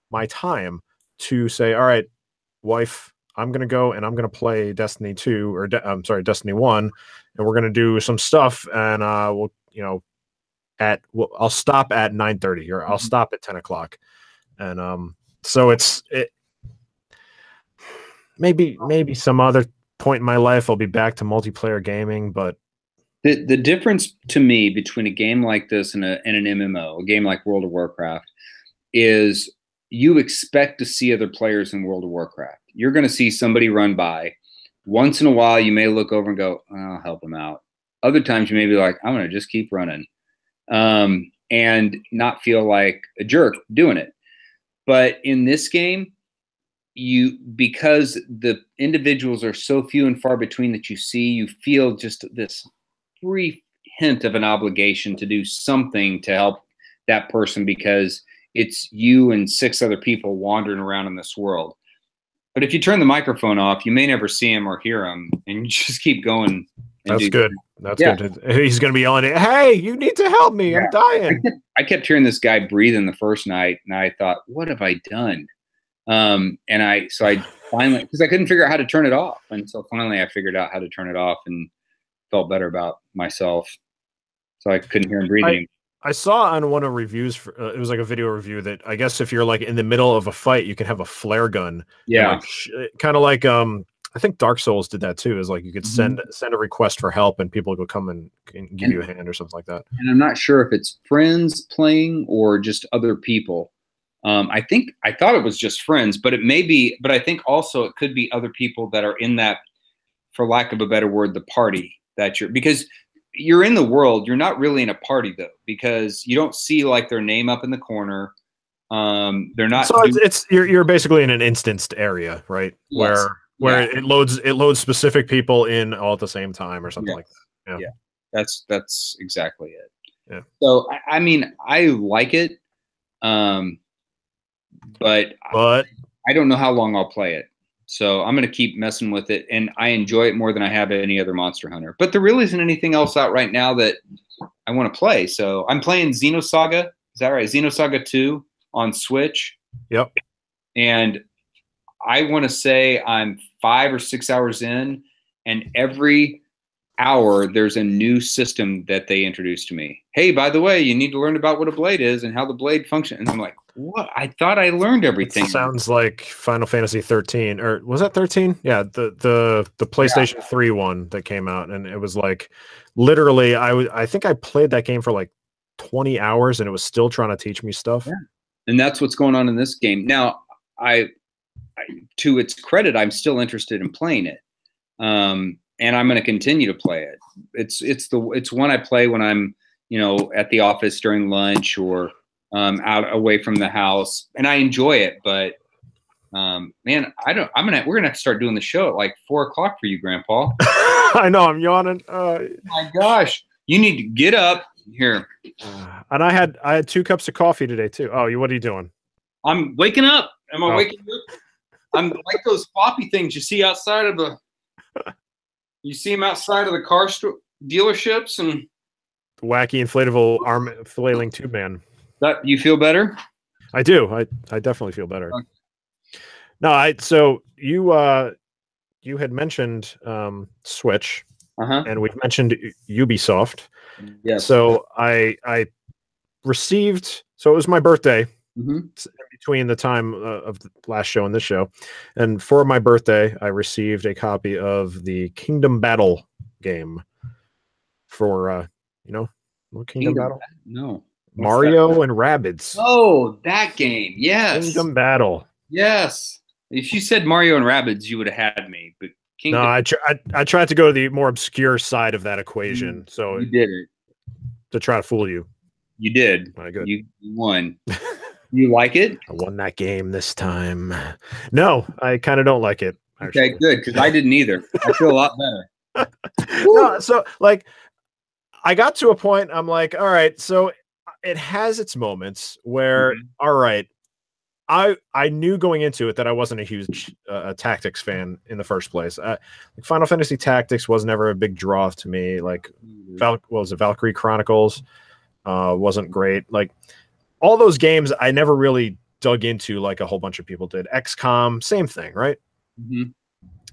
my time to say, all right, wife, I'm going to go and I'm going to play Destiny 2 or I'm sorry, Destiny 1, and we're going to do some stuff. And we'll, you know, I'll stop at 9:30 or I'll stop at 10 o'clock. And so maybe some other point in my life I'll be back to multiplayer gaming. But the difference to me between a game like this and an MMO, a game like World of Warcraft, is you expect to see other players in World of Warcraft. You're going to see somebody run by. Once in a while, you may look over and go, I'll help them out. Other times, you may be like, I'm going to just keep running and not feel like a jerk doing it. But in this game, because the individuals are so few and far between that you see, you feel just this brief hint of an obligation to do something to help that person, because it's you and 6 other people wandering around in this world. But if you turn the microphone off, you may never see him or hear him, and you just keep going. That's good. That's good. He's going to be yelling, "Hey, you need to help me! I'm dying." I kept hearing this guy breathing the first night, and I thought, "What have I done?" And I finally, because I couldn't figure out how to turn it off, and so finally I figured out how to turn it off and felt better about myself. So I couldn't hear him breathing. I saw on one of reviews, it was like a video review, that I guess if you're like in the middle of a fight, you can have a flare gun. Yeah. Like, kind of like, I think Dark Souls did that too, is like you could send a request for help and people will come and give you a hand or something like that. And I'm not sure if it's friends playing or just other people. I thought it was just friends, but it may be, but I think also it could be other people that are in that, for lack of a better word, the party because you're in the world. You're not really in a party though, because you don't see like their name up in the corner. They're not. So you're basically in an instanced area, right? Yes. Where it loads specific people in all at the same time or something like that. Yeah. That's exactly it. Yeah. So I mean, I like it, but I don't know how long I'll play it. So I'm going to keep messing with it, and I enjoy it more than I have any other Monster Hunter. But there really isn't anything else out right now that I want to play. So I'm playing Xenosaga. Is that right? Xenosaga 2 on Switch. Yep. And I want to say I'm 5 or 6 hours in, and every hour there's a new system that they introduce to me. Hey, by the way, you need to learn about what a blade is and how the blade functions. And I'm like, what? I thought I learned everything. It sounds like Final Fantasy 13, or was that 13? Yeah, the PlayStation 3 one that came out, and it was like literally I think I played that game for like 20 hours, and it was still trying to teach me stuff. Yeah. And that's what's going on in this game. Now, I to its credit, I'm still interested in playing it, and I'm going to continue to play it. It's one I play when I'm at the office during lunch or out away from the house, and I enjoy it. But man, we're gonna have to start doing the show at like 4 o'clock for you, Grandpa. I know, I'm yawning. Oh my gosh, you need to get up here. And I had 2 cups of coffee today too. Oh, what are you doing? I'm waking up. Am I waking up? I'm like those floppy things you see outside of the. You see them outside of the car dealerships and. Wacky inflatable arm flailing tube man. That you feel better? I do. I definitely feel better. Okay. No, so you had mentioned Switch, and we've mentioned Ubisoft. Yes. So I received. So it was my birthday. Between the time of the last show and this show, and for my birthday, I received a copy of the Kingdom Battle game. For what Kingdom Battle? No. Mario and Rabbids. Oh, that game. Yes. Kingdom Battle. Yes. If you said Mario and Rabbids, you would have had me. But Kingdom. No, I tried to go to the more obscure side of that equation. So you did it to try to fool you. You did. Good. You won. You like it? I won that game this time. No, I kind of don't like it. Actually. Okay, good, because I didn't either. I feel a lot better. No, so like I got to a point, I'm like, all right, so it has its moments where, all right, I knew going into it that I wasn't a huge Tactics fan in the first place. Final Fantasy Tactics was never a big draw to me. Like, what was it, Valkyrie Chronicles? Wasn't great. Like, all those games I never really dug into like a whole bunch of people did. XCOM, same thing, right?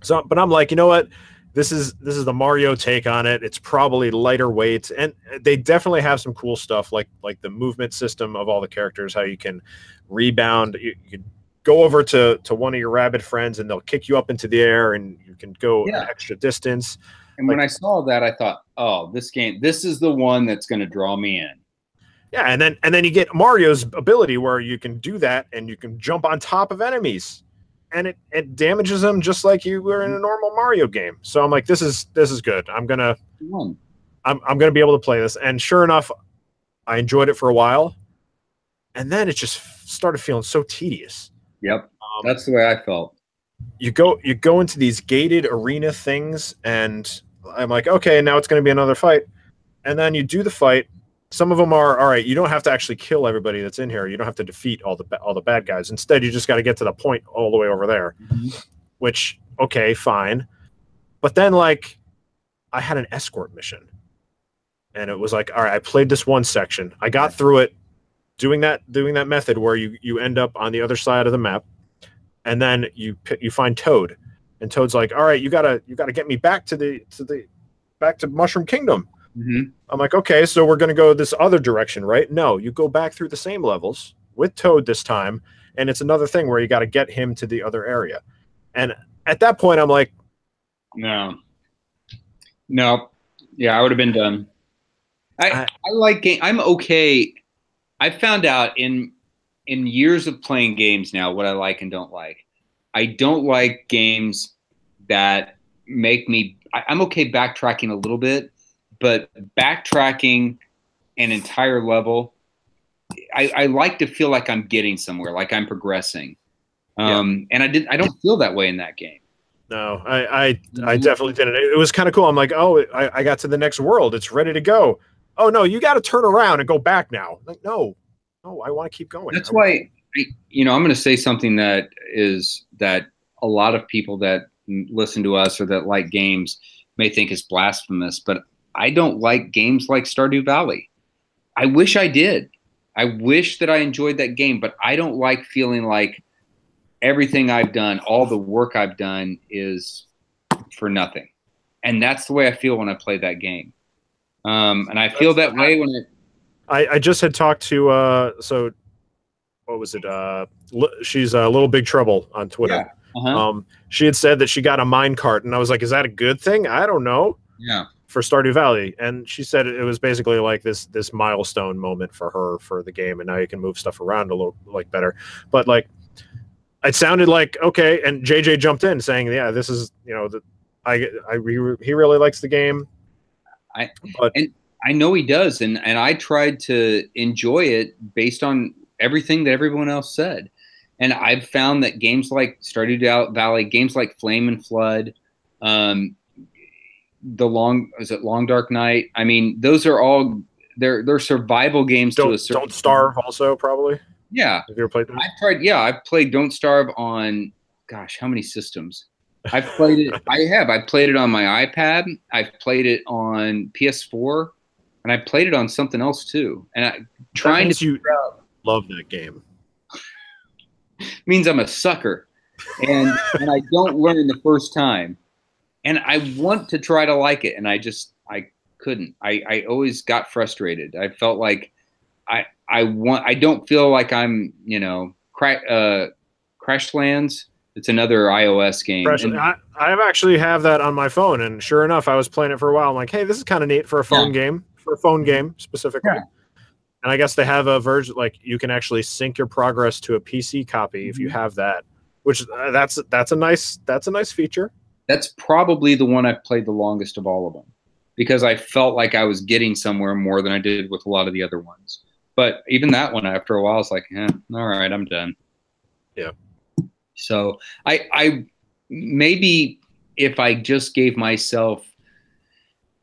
So, but I'm like, you know what? This is the Mario take on it. It's probably lighter weight, and they definitely have some cool stuff like the movement system of all the characters, how you can rebound. You can go over to one of your rabbit friends and they'll kick you up into the air and you can go an extra distance. And when I saw that, I thought, oh, this is the one that's going to draw me in. Yeah, and then you get Mario's ability where you can do that and you can jump on top of enemies, and it damages them just like you were in a normal Mario game. So I'm like, this is good. I'm gonna be able to play this. And sure enough, I enjoyed it for a while, and then it just started feeling so tedious. Yep, that's the way I felt. You go into these gated arena things, and I'm like, okay, now it's going to be another fight, and then you do the fight. some of them are all right. You don't have to actually kill everybody that's in here. You don't have to defeat all the bad guys. Instead, you just got to get to the point all the way over there. Mm-hmm. Which, okay, fine. But then, like, I had an escort mission, and it was like, all right, I played this one section. I got through it, doing that method where you end up on the other side of the map, and then you find Toad, and Toad's like, all right, you gotta get me back to Mushroom Kingdom. Mm-hmm. I'm like, okay, so we're gonna go this other direction, right? No, you go back through the same levels with Toad this time, and it's another thing where you got to get him to the other area. And at that point, I'm like, no, yeah, I would have been done. I like game. I'm okay. I found out in years of playing games now what I like and don't like. I don't like games that make me. I'm okay backtracking a little bit, but backtracking an entire level, I like to feel like I'm getting somewhere, like I'm progressing. And I don't feel that way in that game. No, I definitely didn't. It was kind of cool. I'm like, oh, I got to the next world. It's ready to go. Oh no, you got to turn around and go back now. Like, no, I want to keep going. That's why, I'm going to say something that a lot of people that listen to us or that like games may think is blasphemous, but I don't like games like Stardew Valley. I wish I did. I wish that I enjoyed that game, but I don't like feeling like everything I've done, all the work I've done is for nothing. And that's the way I feel when I play that game. And I feel that way when I just had talked to, so what was it? She's Little Big Trouble on Twitter. Yeah. Uh-huh. She had said that she got a minecart, and I was like, is that a good thing? I don't know. Yeah. For Stardew Valley. And she said it was basically like this milestone moment for her for the game, and now you can move stuff around a little like better. But like, it sounded like, okay, and JJ jumped in saying, yeah, this is, he really likes the game. And I know he does, and I tried to enjoy it based on everything that everyone else said. And I've found that games like Stardew Valley, games like Flame and Flood, Long Dark Night? I mean, those are all they're survival games to a certain. Don't Starve also probably. Yeah. Have you ever played them? I've played Don't Starve on, gosh, how many systems? I've played it. I've played it on my iPad. I've played it on PS4, and I played it on something else too. And you love that game. Means I'm a sucker, and I don't learn the first time, and I want to try to like it, and I couldn't. I always got frustrated. I felt like I don't feel like I'm, Crashlands. It's another iOS game. I actually have that on my phone, and sure enough, I was playing it for a while. I'm like, hey, this is kind of neat for a phone game, specifically. Yeah. And I guess they have a version like you can actually sync your progress to a PC copy if you have that, which that's a nice feature. That's probably the one I've played the longest of all of them, because I felt like I was getting somewhere more than I did with a lot of the other ones. But even that one, after a while, I was like, all right, I'm done. Yeah. So I maybe if I just gave myself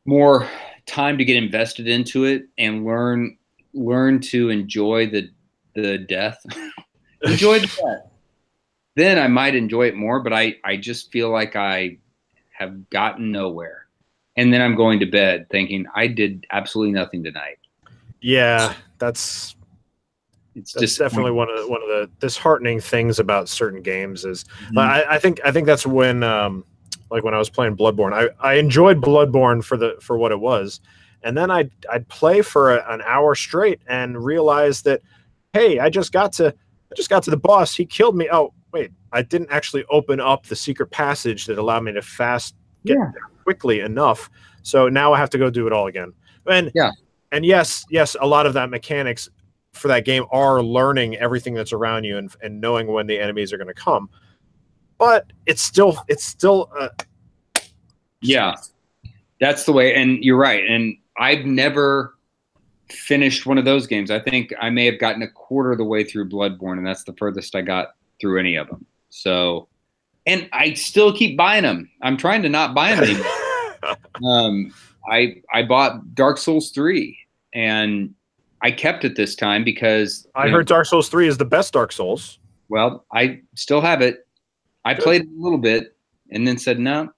more time to get invested into it and learn to enjoy the death, enjoy the death, then I might enjoy it more. But I just feel like I have gotten nowhere. And then I'm going to bed thinking I did absolutely nothing tonight. Yeah, that's definitely one of the disheartening things about certain games is I think that's when like when I was playing Bloodborne, I enjoyed Bloodborne for what it was, and then I'd play for an hour straight and realize that, hey, I just got to the boss, he killed me. Oh wait, I didn't actually open up the secret passage that allowed me to get there quickly enough, so now I have to go do it all again. And yes, a lot of that mechanics for that game are learning everything that's around you and knowing when the enemies are going to come, but it's still that's the way. And you're right. And I've never finished one of those games. I think I may have gotten a quarter of the way through Bloodborne, and that's the furthest I got through any of them. So, and I still keep buying them. I'm trying to not buy them anymore. I bought Dark Souls 3. and I kept it this time because I heard Dark Souls 3 is the best Dark Souls. Well, I still have it. I Good. played it a little bit and then said no,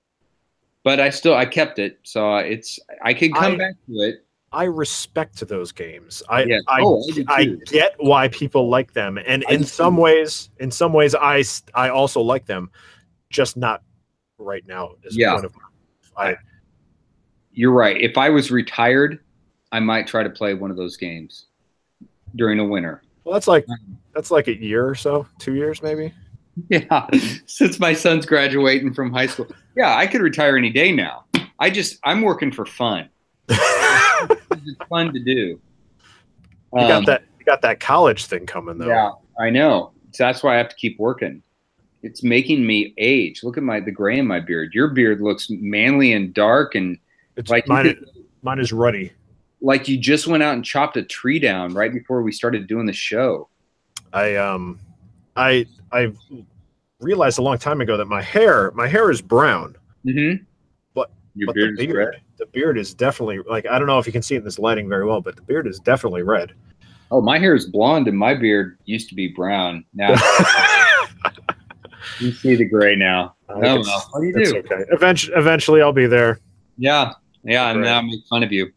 but I kept it, so I could come back to it. I respect those games. I do get why people like them, and in some ways, I also like them, just not right now. You're right. If I was retired, I might try to play one of those games during the winter. Well, that's like a year or so, 2 years maybe. Yeah, since my son's graduating from high school. Yeah, I could retire any day now. I'm working for fun. It's fun to do. You got that college thing coming though. Yeah, I know. So that's why I have to keep working. It's making me age. Look at the gray in my beard. Your beard looks manly and dark, and it's like mine is ruddy. Like you just went out and chopped a tree down right before we started doing the show. I realized a long time ago that my hair is brown. Mm-hmm. But the beard is definitely, like, I don't know if you can see it in this lighting very well, but the beard is definitely red. Oh, my hair is blonde and my beard used to be brown. Now you see the gray now. Oh, well, what do you do? Okay. Eventually I'll be there. Yeah. And now I'll make fun of you.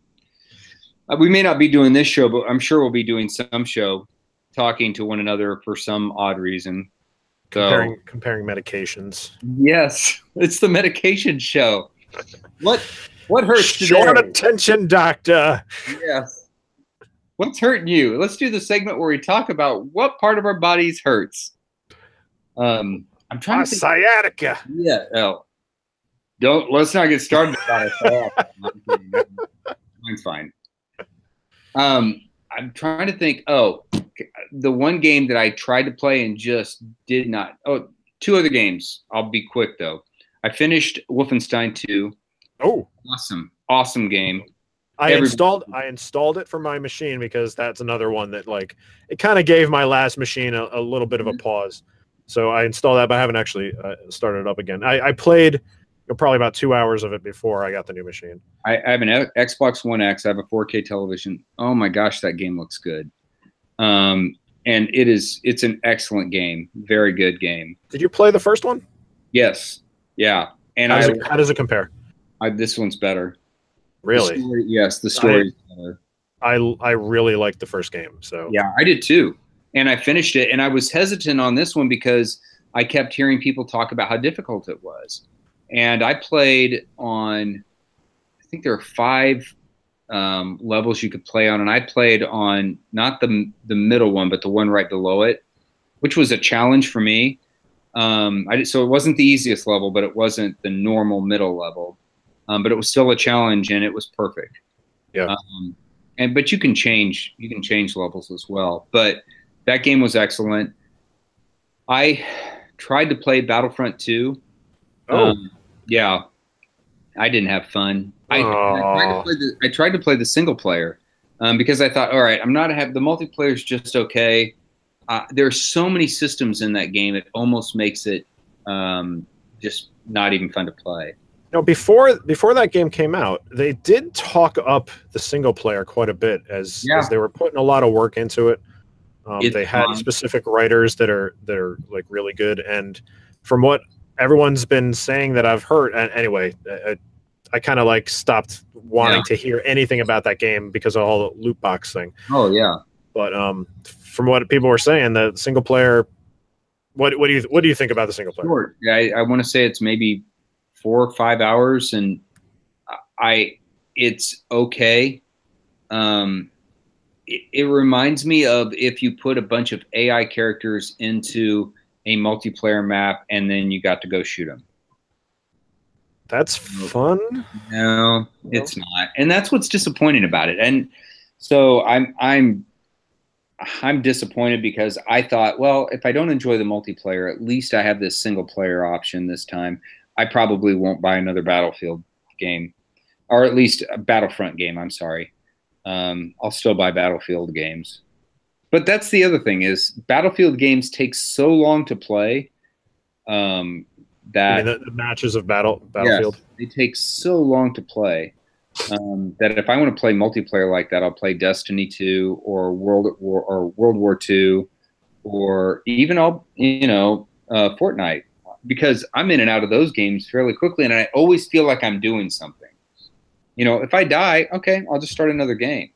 We may not be doing this show, but I'm sure we'll be doing some show talking to one another for some odd reason. Comparing medications. Yes, it's the medication show. What hurts today? Short attention, doctor. Yes. What's hurting you? Let's do the segment where we talk about what part of our bodies hurts. I'm trying to think. Sciatica. Yeah. Oh. Let's not get started about it. Mine's fine. I'm trying to think. Oh, the one game that I tried to play and just did not. Oh, two other games. I'll be quick though. I finished Wolfenstein 2. Oh, awesome game. I installed it for my machine because that's another one that, like, it kind of gave my last machine a little bit of a pause. So I installed that, but I haven't actually started it up again. I played probably about 2 hours of it before I got the new machine. I have an Xbox One X. I have a 4K television. Oh my gosh, that game looks good. And it's an excellent game. Very good game. Did you play the first one? Yes. Yeah. And how does it compare? This one's better. Really? The story is better. I really liked the first game. So yeah, I did too. And I finished it, and I was hesitant on this one because I kept hearing people talk about how difficult it was. And I played on, I think there are 5 levels you could play on, and I played on not the middle one, but the one right below it, which was a challenge for me. So it wasn't the easiest level, but it wasn't the normal middle level. But it was still a challenge, and it was perfect. Yeah. But you can change levels as well. But that game was excellent. I tried to play Battlefront 2. Oh. Yeah. I didn't have fun. I tried to play the single player because I thought, all right, the multiplayer is just okay. There are so many systems in that game, it almost makes it just not even fun to play. No, before that game came out, they did talk up the single player quite a bit as they were putting a lot of work into it. They had specific writers that are like really good, and from what everyone's been saying that I've heard, and anyway, I kind of like stopped wanting to hear anything about that game because of all the loot box thing. Oh yeah, but from what people were saying, the single player. What do you think about the single player? Sure. Yeah, I want to say it's maybe 4 or 5 hours, and it's okay. It reminds me of if you put a bunch of AI characters into a multiplayer map and then you got to go shoot them. That's fun. No, it's not, and that's what's disappointing about it. And so I'm disappointed because I thought, well, if I don't enjoy the multiplayer, at least I have this single player option this time. I probably won't buy another Battlefield game, or at least a Battlefront game. I'm sorry. I'll still buy Battlefield games. But that's the other thing is Battlefield games take so long to play that the matches of Battlefield. Yes, they take so long to play that if I want to play multiplayer like that, I'll play Destiny 2 or World War 2, or even Fortnite, because I'm in and out of those games fairly quickly, and I always feel like I'm doing something. If I die, okay, I'll just start another game.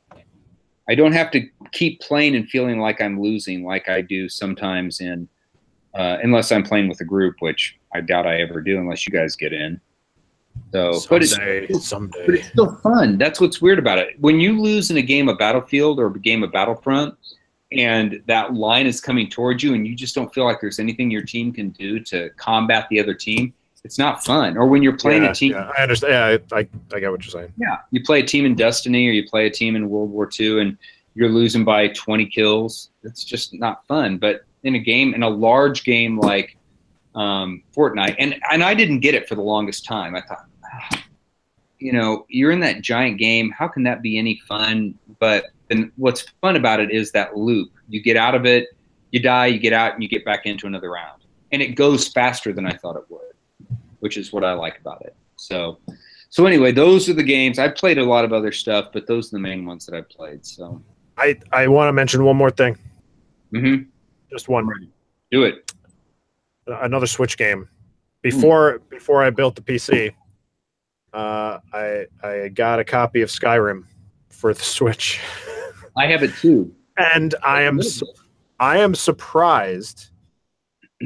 I don't have to keep playing and feeling like I'm losing like I do sometimes unless I'm playing with a group, which I doubt I ever do unless you guys get in. So, someday. But it's still fun. That's what's weird about it. When you lose in a game of Battlefield or a game of Battlefront, and that line is coming towards you, and you just don't feel like there's anything your team can do to combat the other team, it's not fun. Or when you're playing a team. Yeah, I understand. Yeah, I get what you're saying. Yeah, you play a team in Destiny or you play a team in World War II, and you're losing by 20 kills. It's just not fun. But in a large game like Fortnite, and I didn't get it for the longest time. I thought, you're in that giant game. How can that be any fun? But then what's fun about it is that loop. You get out of it, you die, you get out, and you get back into another round. And it goes faster than I thought it would, which is what I like about it. So anyway, those are the games. I've played a lot of other stuff, but those are the main ones that I've played. So I want to mention one more thing. Mm-hmm. Just one. Do it. Another Switch game. Before I built the PC, I got a copy of Skyrim for the Switch. I have it too. And I am surprised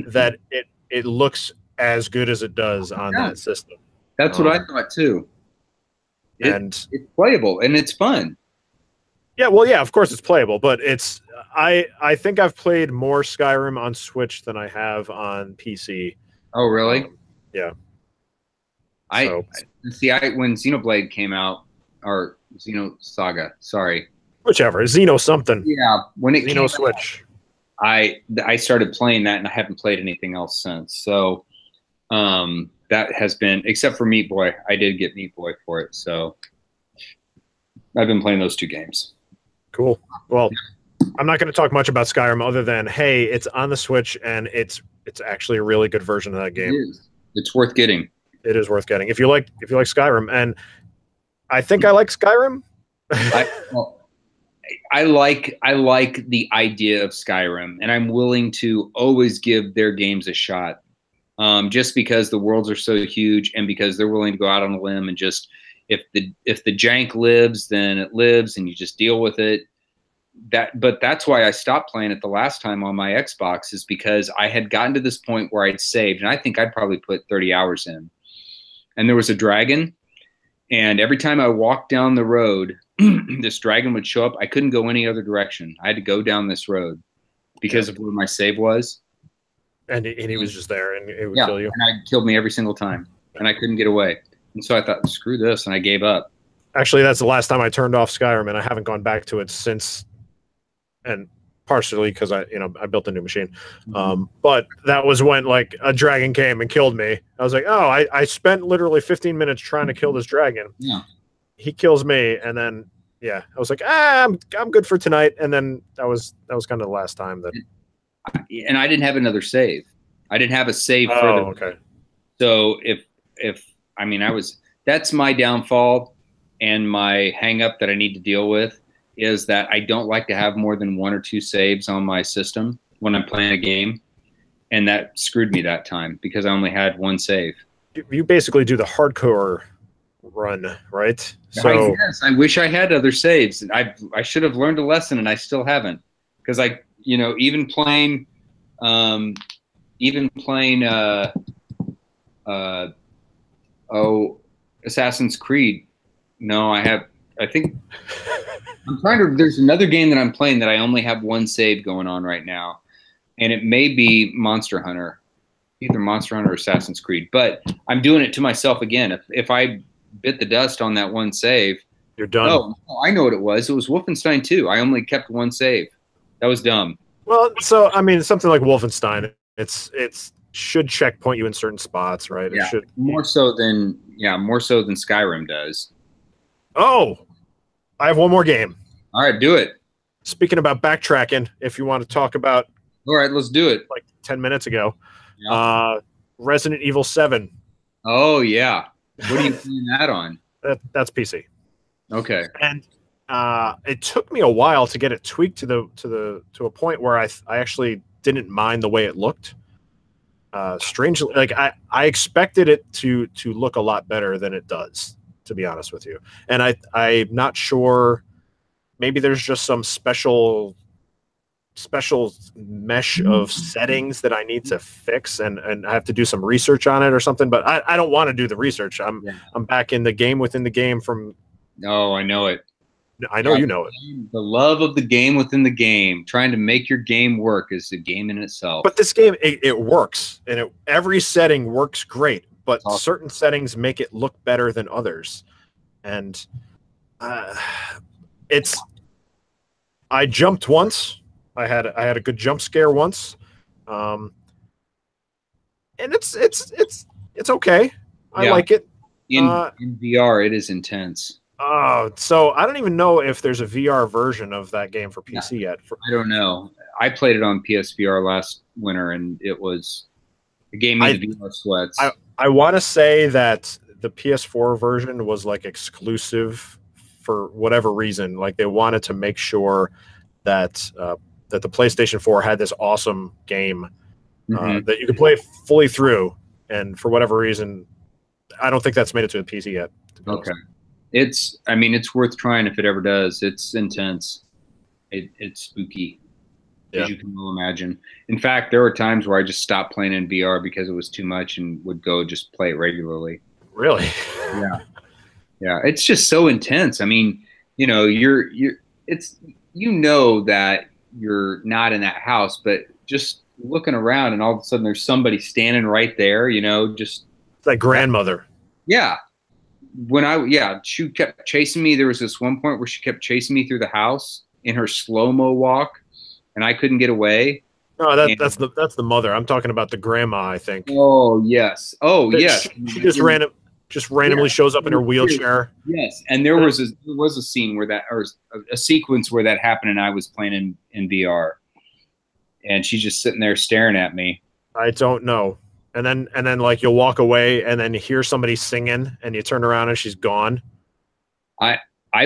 that it looks as good as it does on that system. That's what I thought too. It's playable and it's fun. Yeah, well, yeah, of course it's playable, but I think I've played more Skyrim on Switch than I have on PC. Oh, really? Yeah. When Xenoblade came out, or Xenosaga, sorry. Whichever, Xeno something. Yeah, when it Xeno Switch. I started playing that, and I haven't played anything else since. So that has been, except for Meat Boy. I did get Meat Boy for it, so I've been playing those two games. Cool. Well, I'm not going to talk much about Skyrim other than, hey, it's on the Switch, and it's actually a really good version of that game. It is. It's worth getting. It is worth getting if you like Skyrim, and I think I like Skyrim. I like the idea of Skyrim, and I'm willing to always give their games a shot, just because the worlds are so huge, and because they're willing to go out on a limb and just if the jank lives, then it lives, and you just deal with it. But that's why I stopped playing it the last time on my Xbox, is because I had gotten to this point where I'd saved, and I think I'd probably put 30 hours in, and there was a dragon, and every time I walked down the road, this dragon would show up. I couldn't go any other direction. I had to go down this road because of where my save was. And he was just there, and it would kill you. And it killed me every single time, and I couldn't get away. And so I thought, screw this, and I gave up. Actually, that's the last time I turned off Skyrim, and I haven't gone back to it since. And partially because I built a new machine. But that was when like a dragon came and killed me. I was like, oh, I spent literally 15 minutes trying to kill this dragon. Yeah. He kills me, and then I was like, I'm good for tonight. And then that was kind of the last time that. And I didn't have another save. I didn't have a save for okay. So that's my downfall, and my hang up that I need to deal with is that I don't like to have more than 1 or 2 saves on my system when I'm playing a game. And that screwed me that time because I only had 1 save. You basically do the hardcore run, right? So yes, I wish I had other saves. I should have learned a lesson, and I still haven't. Because even playing Assassin's Creed. No, I think there's another game that I'm playing that I only have 1 save going on right now. And it may be Monster Hunter, either Monster Hunter or Assassin's Creed. But I'm doing it to myself again. If I bit the dust on that 1 save, you're done. Oh, I know what it was. It was Wolfenstein 2. I only kept 1 save. That was dumb. Well, so something like Wolfenstein, it's should checkpoint you in certain spots, right? Yeah, it should more so than Skyrim does. Oh, I have one more game. All right, do it. Speaking about backtracking, if you want to talk about. All right, let's do it. Like 10 minutes ago, Resident Evil 7. Oh yeah, what are you playing that on? That's PC. Okay. And it took me a while to get it tweaked to a point where I actually didn't mind the way it looked. Strangely, like I expected it to look a lot better than it does, to be honest with you. And I'm not sure. Maybe there's just some special mesh of settings that I need to fix, and I have to do some research on it or something. But I don't want to do the research. I'm back in the game within the game from. Oh, I know it. I know you know it. The love of the game within the game, trying to make your game work is the game in itself. But this game, it works, and every setting works great. But certain settings make it look better than others, and I jumped once. I had a good jump scare once, and it's okay. I like it. In VR, it is intense. So I don't even know if there's a VR version of that game for PC yet. I don't know. I played it on PSVR last winter, and it gave me the VR sweats. I want to say that the PS4 version was like exclusive for whatever reason. Like they wanted to make sure that that the PlayStation 4 had this awesome game that you could play fully through. And for whatever reason, I don't think that's made it to the PC yet. Okay. It's worth trying if it ever does. It's intense. It's spooky, as you can well imagine. In fact, there were times where I just stopped playing in VR because it was too much and would go just play it regularly. Really? Yeah. Yeah. It's just so intense. I mean, you know, that you're not in that house, but just looking around and all of a sudden there's somebody standing right there, you know, just it's like grandmother. Yeah. She kept chasing me. There was this one point where she kept chasing me through the house in her slow-mo walk, and I couldn't get away. No, that's the mother. I'm talking about the grandma, I think. Oh yes. Oh yes. She just randomly shows up in her wheelchair. Yes, and there was a scene or a sequence where that happened, and I was playing in VR, and she's just sitting there staring at me. I don't know. And then like you'll walk away and then you hear somebody singing and you turn around and she's gone. I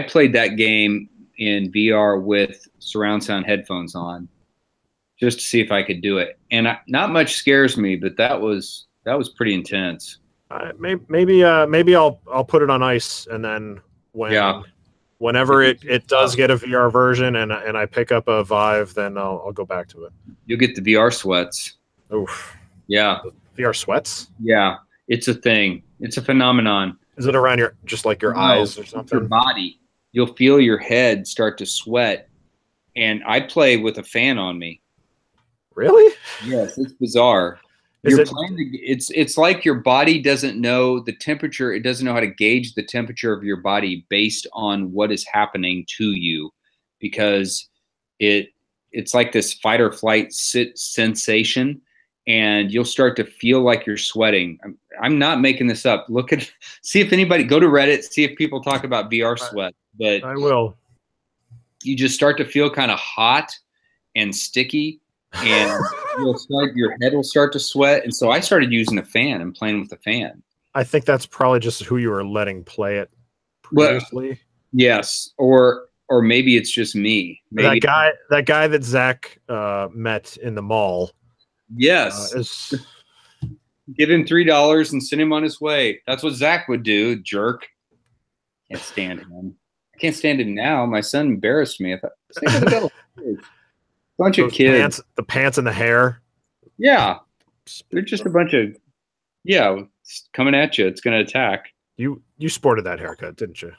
played that game in VR with surround sound headphones on just to see if I could do it. And not much scares me, but that was pretty intense. Maybe I'll put it on ice, and then whenever it does get a VR version and I pick up a Vive, then I'll go back to it. You'll get the VR sweats. Oof. Yeah. VR sweats? Yeah, it's a thing. It's a phenomenon. Is it around your eyes or something? Your body. You'll feel your head start to sweat, and I play with a fan on me. Really? Yes, it's bizarre. It's like your body doesn't know the temperature. It doesn't know how to gauge the temperature of your body based on what is happening to you, because it's like this fight or flight sensation. And you'll start to feel like you're sweating. I'm not making this up. See if anybody, go to Reddit, see if people talk about VR sweat. But I will. You just start to feel kind of hot and sticky, and your head will start to sweat. And so I started using a fan and playing with the fan. I think that's probably just who you were letting play it previously. Well, yes, or maybe it's just me. Maybe that guy that Zach met in the mall. Yes. Give him $3 and send him on his way. That's what Zach would do, jerk. Can't stand him. I can't stand him now. My son embarrassed me. I thought, bunch of kids. The pants and the hair. Yeah. They're just a bunch of, coming at you. It's going to attack. You sported that haircut, didn't you?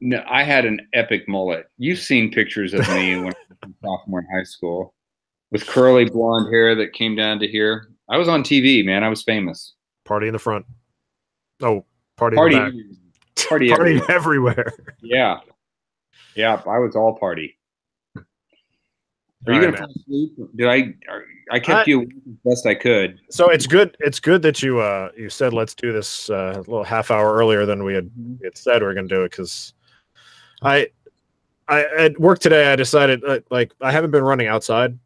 No, I had an epic mullet. You've seen pictures of me when I was a sophomore in high school. With curly blonde hair that came down to here. I was on TV, man. I was famous. Party in the front. Oh, party in the back. Party everywhere. Yeah. Yeah, I was all party. Are you going to fall asleep? I kept you as best I could. So it's good that you said let's do this a little half hour earlier than we had said we were going to do it, because I at work today I decided I haven't been running outside.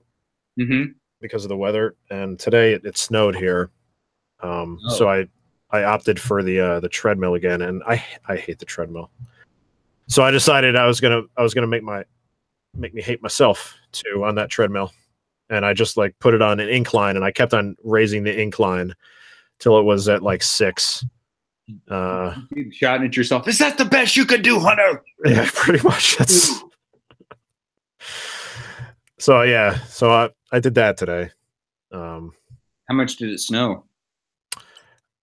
Because of the weather, and today it snowed here, so I opted for the treadmill again, and I hate the treadmill. So I decided I was gonna make me hate myself too on that treadmill, and I just like put it on an incline, and I kept on raising the incline till it was at like 6. You're shouting at yourself. Is that the best you could do, Hunter? Yeah, pretty much. So yeah, so I did that today. How much did it snow?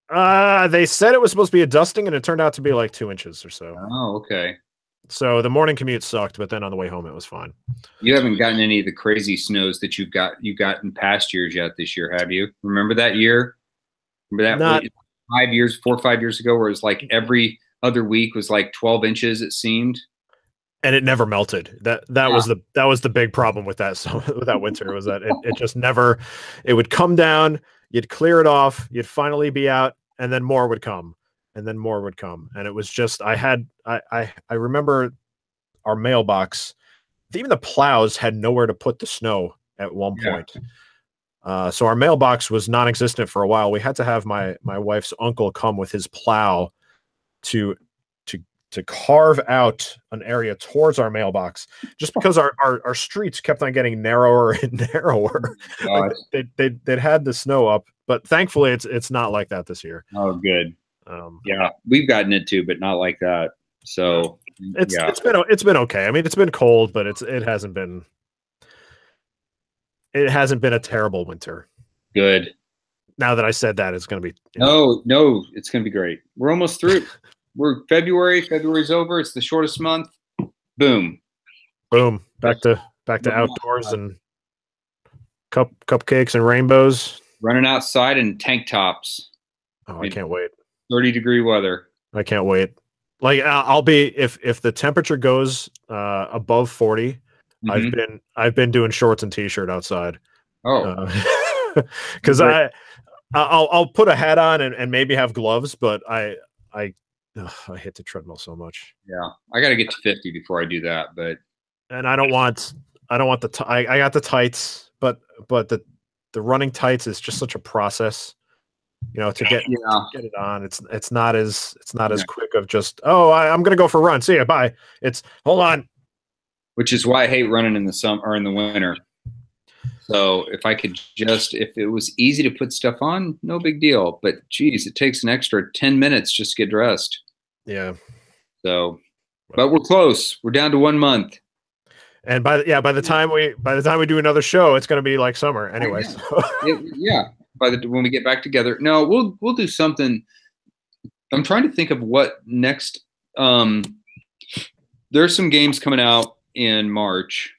They said it was supposed to be a dusting, and it turned out to be like 2 inches or so. Oh, okay. So the morning commute sucked, but then on the way home it was fine. You haven't gotten any of the crazy snows that you got in past years yet this year, have you? Remember that year? Remember that 4 or 5 years ago, where it was like every other week was like 12 inches, it seemed. And it never melted. That was the big problem with that. So with that winter was that it just never. It would come down, you'd clear it off, you'd finally be out, and then more would come, and then more would come, and it was just I remember our mailbox. Even the plows had nowhere to put the snow at one point. So our mailbox was non-existent for a while. We had to have my wife's uncle come with his plow to carve out an area towards our mailbox, just because our streets kept on getting narrower and narrower. Like they'd had the snow up, but thankfully it's not like that this year. Oh, good. Yeah, we've gotten it too, but not like that. So it's been okay. I mean, it's been cold, but it hasn't been a terrible winter. Good. Now that I said that, it's going to be no, it's going to be great. We're almost through. We're February. February's over. It's the shortest month. Boom. Back to outdoors and cupcakes and rainbows. Running outside in tank tops. Oh, I can't wait. 30-degree weather. I can't wait. Like I'll be if the temperature goes above 40. Mm-hmm. I've been doing shorts and t-shirt outside. Oh, because I'll put a hat on and maybe have gloves, but I hit the treadmill so much. Yeah, I got to get to 50 before I do that. But I don't want I got the tights, but the running tights is just such a process, to get it on. It's not as quick of just, I'm gonna go for a run. See ya, bye. It's hold on. Which is why I hate running in the summer or in the winter. So if it was easy to put stuff on, no big deal. But geez, it takes an extra 10 minutes just to get dressed. Yeah. So, but we're close. We're down to 1 month. And by the time we do another show, it's going to be like summer anyway. So. When we get back together, no, we'll do something. I'm trying to think of what next. There's some games coming out in March.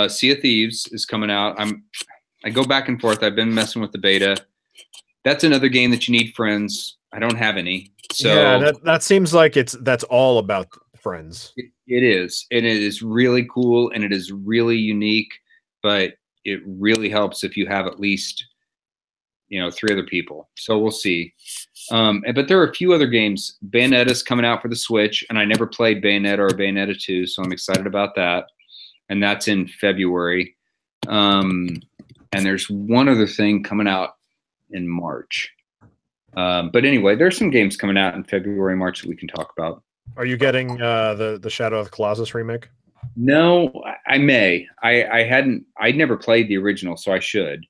Sea of Thieves is coming out. I go back and forth. I've been messing with the beta. That's another game that you need friends. I don't have any. So yeah, that seems like that's all about friends. It is. And it is really cool and it is really unique, but it really helps if you have at least 3 other people. So we'll see. But there are a few other games. Bayonetta's coming out for the Switch, and I never played Bayonetta or Bayonetta 2, so I'm excited about that. And that's in February. And there's one other thing coming out in March. But anyway, there's some games coming out in February, March that we can talk about. Are you getting the Shadow of the Colossus remake? No, I may. I'd never played the original, so I should.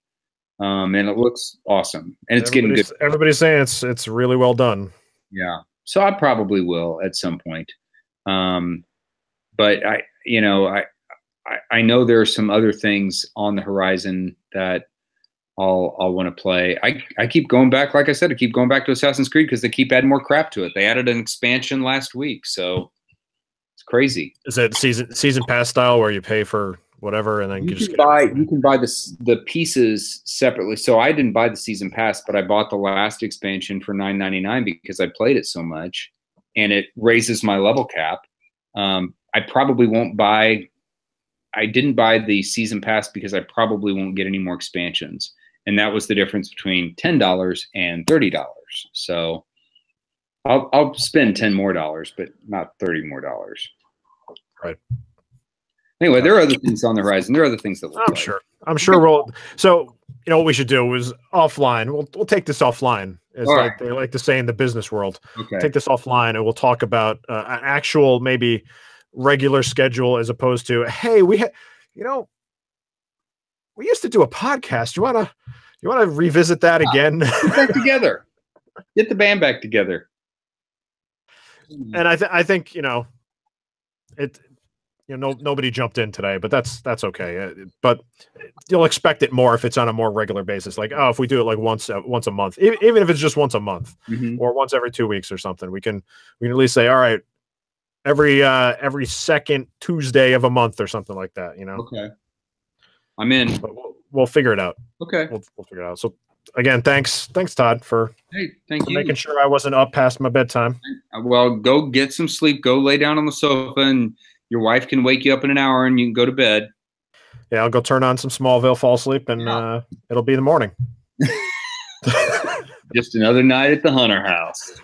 And it looks awesome, and it's getting good. Everybody's saying it's really well done. Yeah, so I probably will at some point. But I know there are some other things on the horizon that I'll want to play. I keep going back, like I said, I keep going back to Assassin's Creed because they keep adding more crap to it. They added an expansion last week, so it's crazy. Is that season pass style where you pay for whatever and then you can buy the pieces separately? So I didn't buy the season pass, but I bought the last expansion for $9.99 because I played it so much, and it raises my level cap. I probably won't buy. I didn't buy the season pass because I probably won't get any more expansions. And that was the difference between $10 and $30. So I'll spend $10 more, but not $30 more. Right. Anyway, there are other things on the horizon. There are other things that we'll play. I'm sure we'll. So what we should do is offline. We'll take this offline. It's like they like to say in the business world. Okay. Take this offline and we'll talk about an actual maybe regular schedule as opposed to, hey, we used to do a podcast. You wanna revisit that again? Get back together. Get the band back together. And I think nobody jumped in today, but that's okay. But you'll expect it more if it's on a more regular basis. Like, if we do it like once a month, even if it's just once a month or once every 2 weeks or something, we can at least say, all right, every second Tuesday of a month or something like that. Okay, I'm in. But we'll figure it out. Okay, we'll figure it out. So again, thanks Todd for thank you making sure I wasn't up past my bedtime. Well, go get some sleep. Go lay down on the sofa, and your wife can wake you up in an hour, and you can go to bed. Yeah, I'll go turn on some Smallville, fall asleep, and it'll be the morning. Just another night at the Hunter house.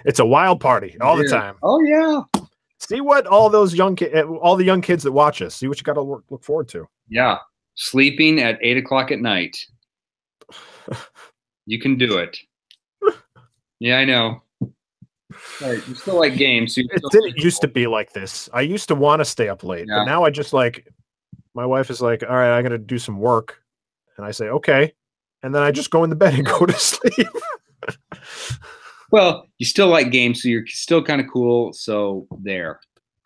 It's a wild party all the time. Oh yeah. See what all the young kids that watch us. See what you got to look forward to. Yeah, sleeping at 8 o'clock at night. You can do it. Yeah, I know. Right, you still like games. So it didn't used to be like this. I used to want to stay up late, but now I just my wife is like, all right, I got to do some work. And I say, okay. And then I just go in the bed and go to sleep. Well, you still like games, so you're still kind of cool. So there.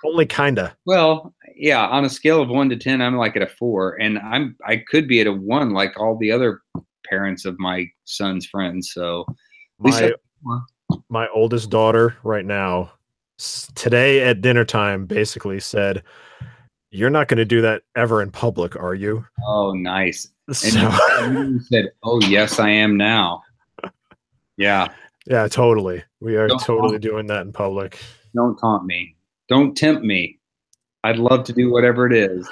Only kinda. Well, yeah. On a scale of 1 to 10, I'm like at a 4, and I could be at a 1, like all the other parents of my son's friends. So my oldest daughter right now, today at dinner time, basically said, "You're not going to do that ever in public, are you?" Oh, nice. So, and you said, "Oh, yes, I am now." Yeah. Yeah, totally. We are totally doing that in public. Don't taunt me. Don't tempt me. I'd love to do whatever it is.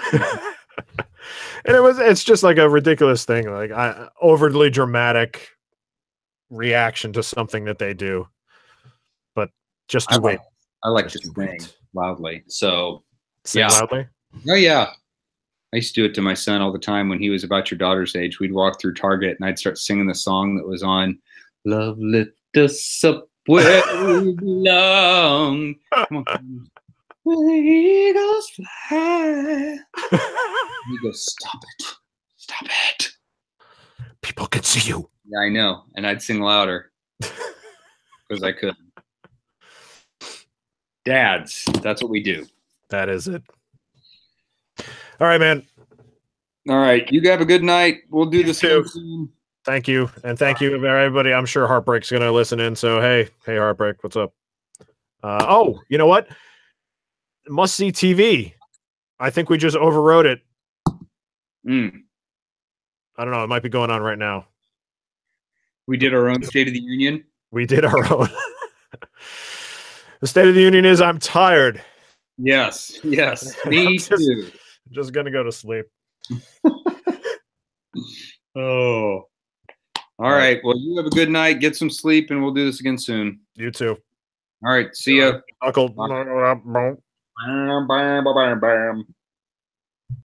And it's just like a ridiculous thing, like overly dramatic reaction to something that they do. But just wait. I like to sing loudly. So sing loudly? Oh yeah. I used to do it to my son all the time when he was about your daughter's age. We'd walk through Target and I'd start singing the song that was on Love Lift Us Up Where We Belong. Come on. Where eagles fly. He goes, stop it. Stop it. People can see you. Yeah, I know. And I'd sing louder because I couldn't. Dads, that's what we do. That is it. All right, man. All right. You have a good night. We'll do this soon. Thank you. And thank you, everybody. I'm sure Heartbreak's going to listen in. So, hey, Heartbreak, what's up? Oh, you know what? Must see TV. I think we just overrode it. I don't know. It might be going on right now. We did our own State of the Union. We did our own. The State of the Union is I'm tired. Yes. Yes. Me too. Just going to go to sleep. Oh. All right. Well, you have a good night. Get some sleep, and we'll do this again soon. You too. All right. See ya. Uncle. Bam, bam, bam, bam.